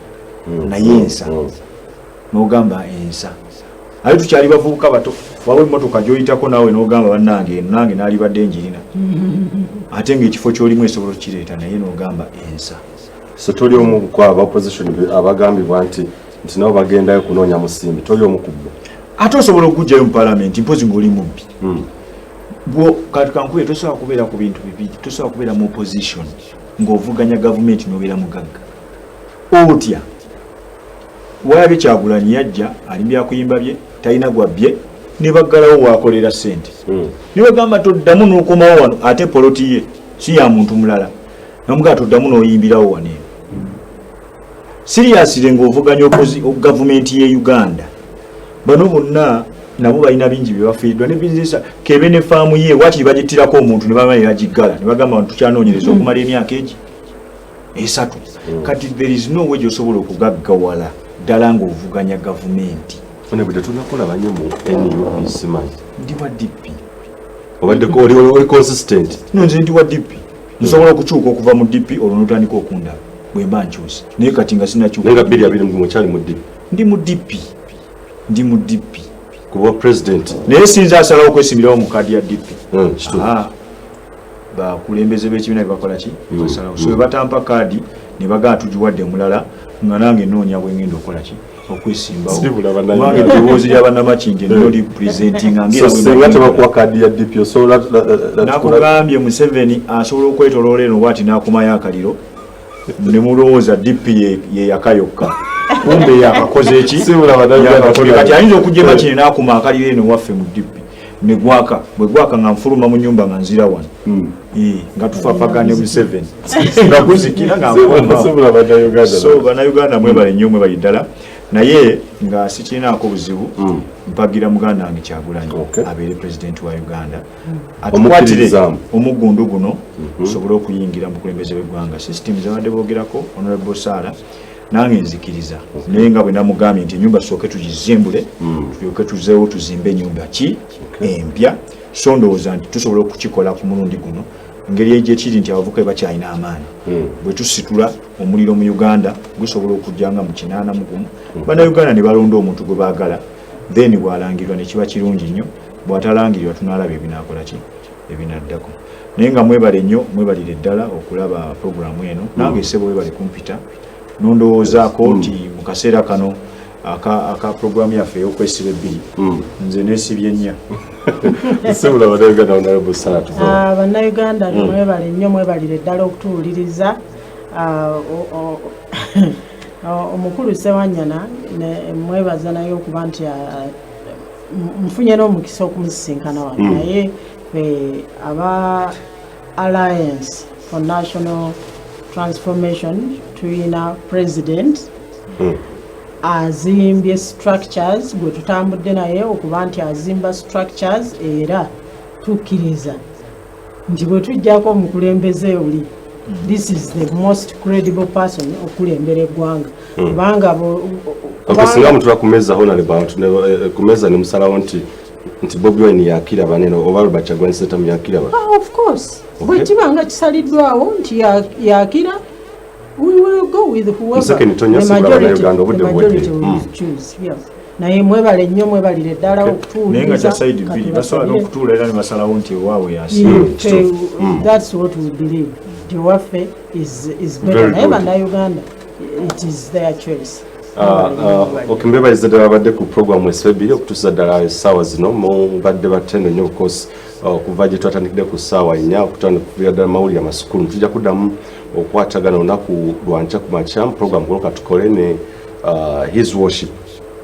naye ensa n'ogamba ensa aye tukyali bavubuka bato wawe emmotoka gy'oyitako naawe n'ogamba bannange nange naalibadde njirina ate ng'ekifo ky'olimu esobola okukireeta naye n'ogamba ensa. So toli omu kwaba opposition abagambibwa nti nabo bagendayo kunoonya musimbi toli omu ku bo ate osobola okugjayo mu paalamenti mpozi ng'oli mubbi bwo kati kankubye tosobola kubeera ku bintu bibiri tosobola kubeera mu opposition ng'ovuganya gavumenti n'obeera mugagga otya wayabye Kyagulanyi yajja alimbya kuyimba bye talina gwabbye ne baggalawo waakolera ssente ne bagamba toddamu n'okomawo wano ate poloti ye si ya muntu mulala namugaa toddamu n'oyimbirawo wano siriyasire ng'ovuganya gavumenti ye Uganda bano bonna nabo balina bingi bye bafiiriddwa ne bizinesa kebe ne faamu ye waakiri bagittirako omuntu ne bamalira giggala ne bagamba tukyanoonyereza okumala emyaka egi 3 kati there is no way gy'osobola okugaggawala ddala ng'ovuganya gavumenti onebudde tunakolaba nnyo mu NUP simanyi ndi wa DP obaddeko oli consistent nze ndi wa DP nsobola okukyuka okuva mu DP olwo n'otandika okundaba bwe mba nkyusa naye kati nga sinakyuka nenga 2020 mukyali mu DP ndi mu DP kuba president naye sinza asalawo okwesimbirawo mu kaadi ya DP bakulembeze b'ekibiina bakola ki basalawo so batampa kaadi ne bagaa tugiwadde mulala nga nange noonya bwengenda okola ki okwesimbawo wange eddoboozi ly'abannamakinge noli presentinga ngatebakuwa kaadi ya DP osobola nakugambye Museveni asobola okwetoloola eno bwati n'akumayo akaliro ne mulowooza DP ye yakayokka kumbe yakakoze eki kati ayinza okujja makine n'akuma akaliro eno waffe mu DP ne gwaka bwe gwaka nga nfuluma mu nyumba nga nzira wano nga tufaafagane Museveni nga kuzikira nga nkomawo so bannayuganda mwebale nnyo mwebali ddala naye nga sikirinaako buzibu mpagira muganda wange Kyagulanyi abeere pulezidenti wa Uganda atukwatire omuggundu guno tusobole okuyingira mu bukulembeze bw'eggwanga system zabadde boogerako Honorable Sarah nange nzikiriza naye nga bwe namugambye nti ennyumba tusooke tugizimbule tulyoke tuzeewo tuzimbe ennyumba ki empya so ndowooza nti tusobola okukikola ku mulundi guno engeri egyekiri nti abavubuka bakyalina amaanyi bwe tusitula omuliro mu Uganda gusobola okujjanga mu 81 bannayuganda ne balonda omuntu gwe baagala then bwalangirwa ne kiba kirungi nnyo bw'atalangirirwa tunaalaba ebinaakola ki ebinaddako naye nga mwebale nnyo mwebalire ddala okulaba puroguramu eno nange esebo webale kumpita nondowoozaako nti mu kaseera kano aka puroguramu yaffe ey'okwesiba ebbiri nze neesibye nnya bannayuganda mwebale nnyo mwebalire ddala okutuwuliriza omukulu Ssewanyana mwebaza naye okuba nti nfunye n'omukisa okumusisinkana wano naye aba Alliance for National Transformation tuyina president azimbye structures gwe tutambudde naye okuba nti azimba structures era tukkiriza nti bwe tujjako omukulembeze oli this is the most credible person okulembera eggwanga kubanga singa mutula kumeza honorable kumeza ne musalawo nti Bobi Wine yakira baneno oba Robert Kyagulanyi Ssentamu yakira ba of course bwe kibanga kisaliddwawo nti yakira we will go with whoever the majority will choose. Yes. Naye mwebale nnyo mwebalire ddala okutuuliriza naye nga kya side bbiri basobola n'okutuula era ne basalawo nti ewaawe that's what we believe nti ewaffe is better naye bannayuganda it is their choice. Okembebaliza ddala babadde ku programu esebiri okutuusa ddala essaawa zino mubadde batendo nnyo okukosa okuva gye twatandikidde ku ssaawa 4 okutandikira ddala mawulire amasukulu tujja kuddamu okwatagana olunaku lwankya ku makya mu programu kuloka tukole ne his worship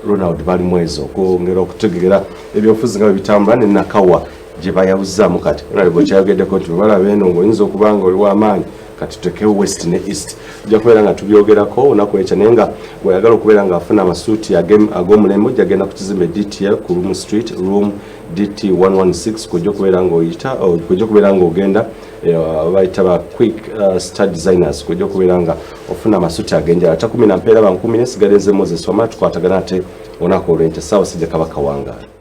Ronald Balimwezo okwongera okutegeera ebyobufuzi nga bwe bitambula ne Nakawa gye bayawuzaamu kati nalibwe kyayogeddeko nti balaba eno ng'oyinza okuba nga oli w'amaanyi kati tutekewo west ne east tujja kubeera nga tubyogerako olunaku ekyo naye nga bweyagala okubeera ng'afuna amasuuti ag'omulembe ojja agenda ku kizimbe DTL ku Room Street Room DT 116 kujja kubeera ng'oyita kujja kubeera ng'ogenda bayita ba quick star designers kujja kubeera nga ofuna amasuuti ag'enjala ta 10 mpeera ba 10 nesigalenze Moses wamala tukwatagana ate olunaku olw'enkya ssaawa sijja Kabaka wangaala.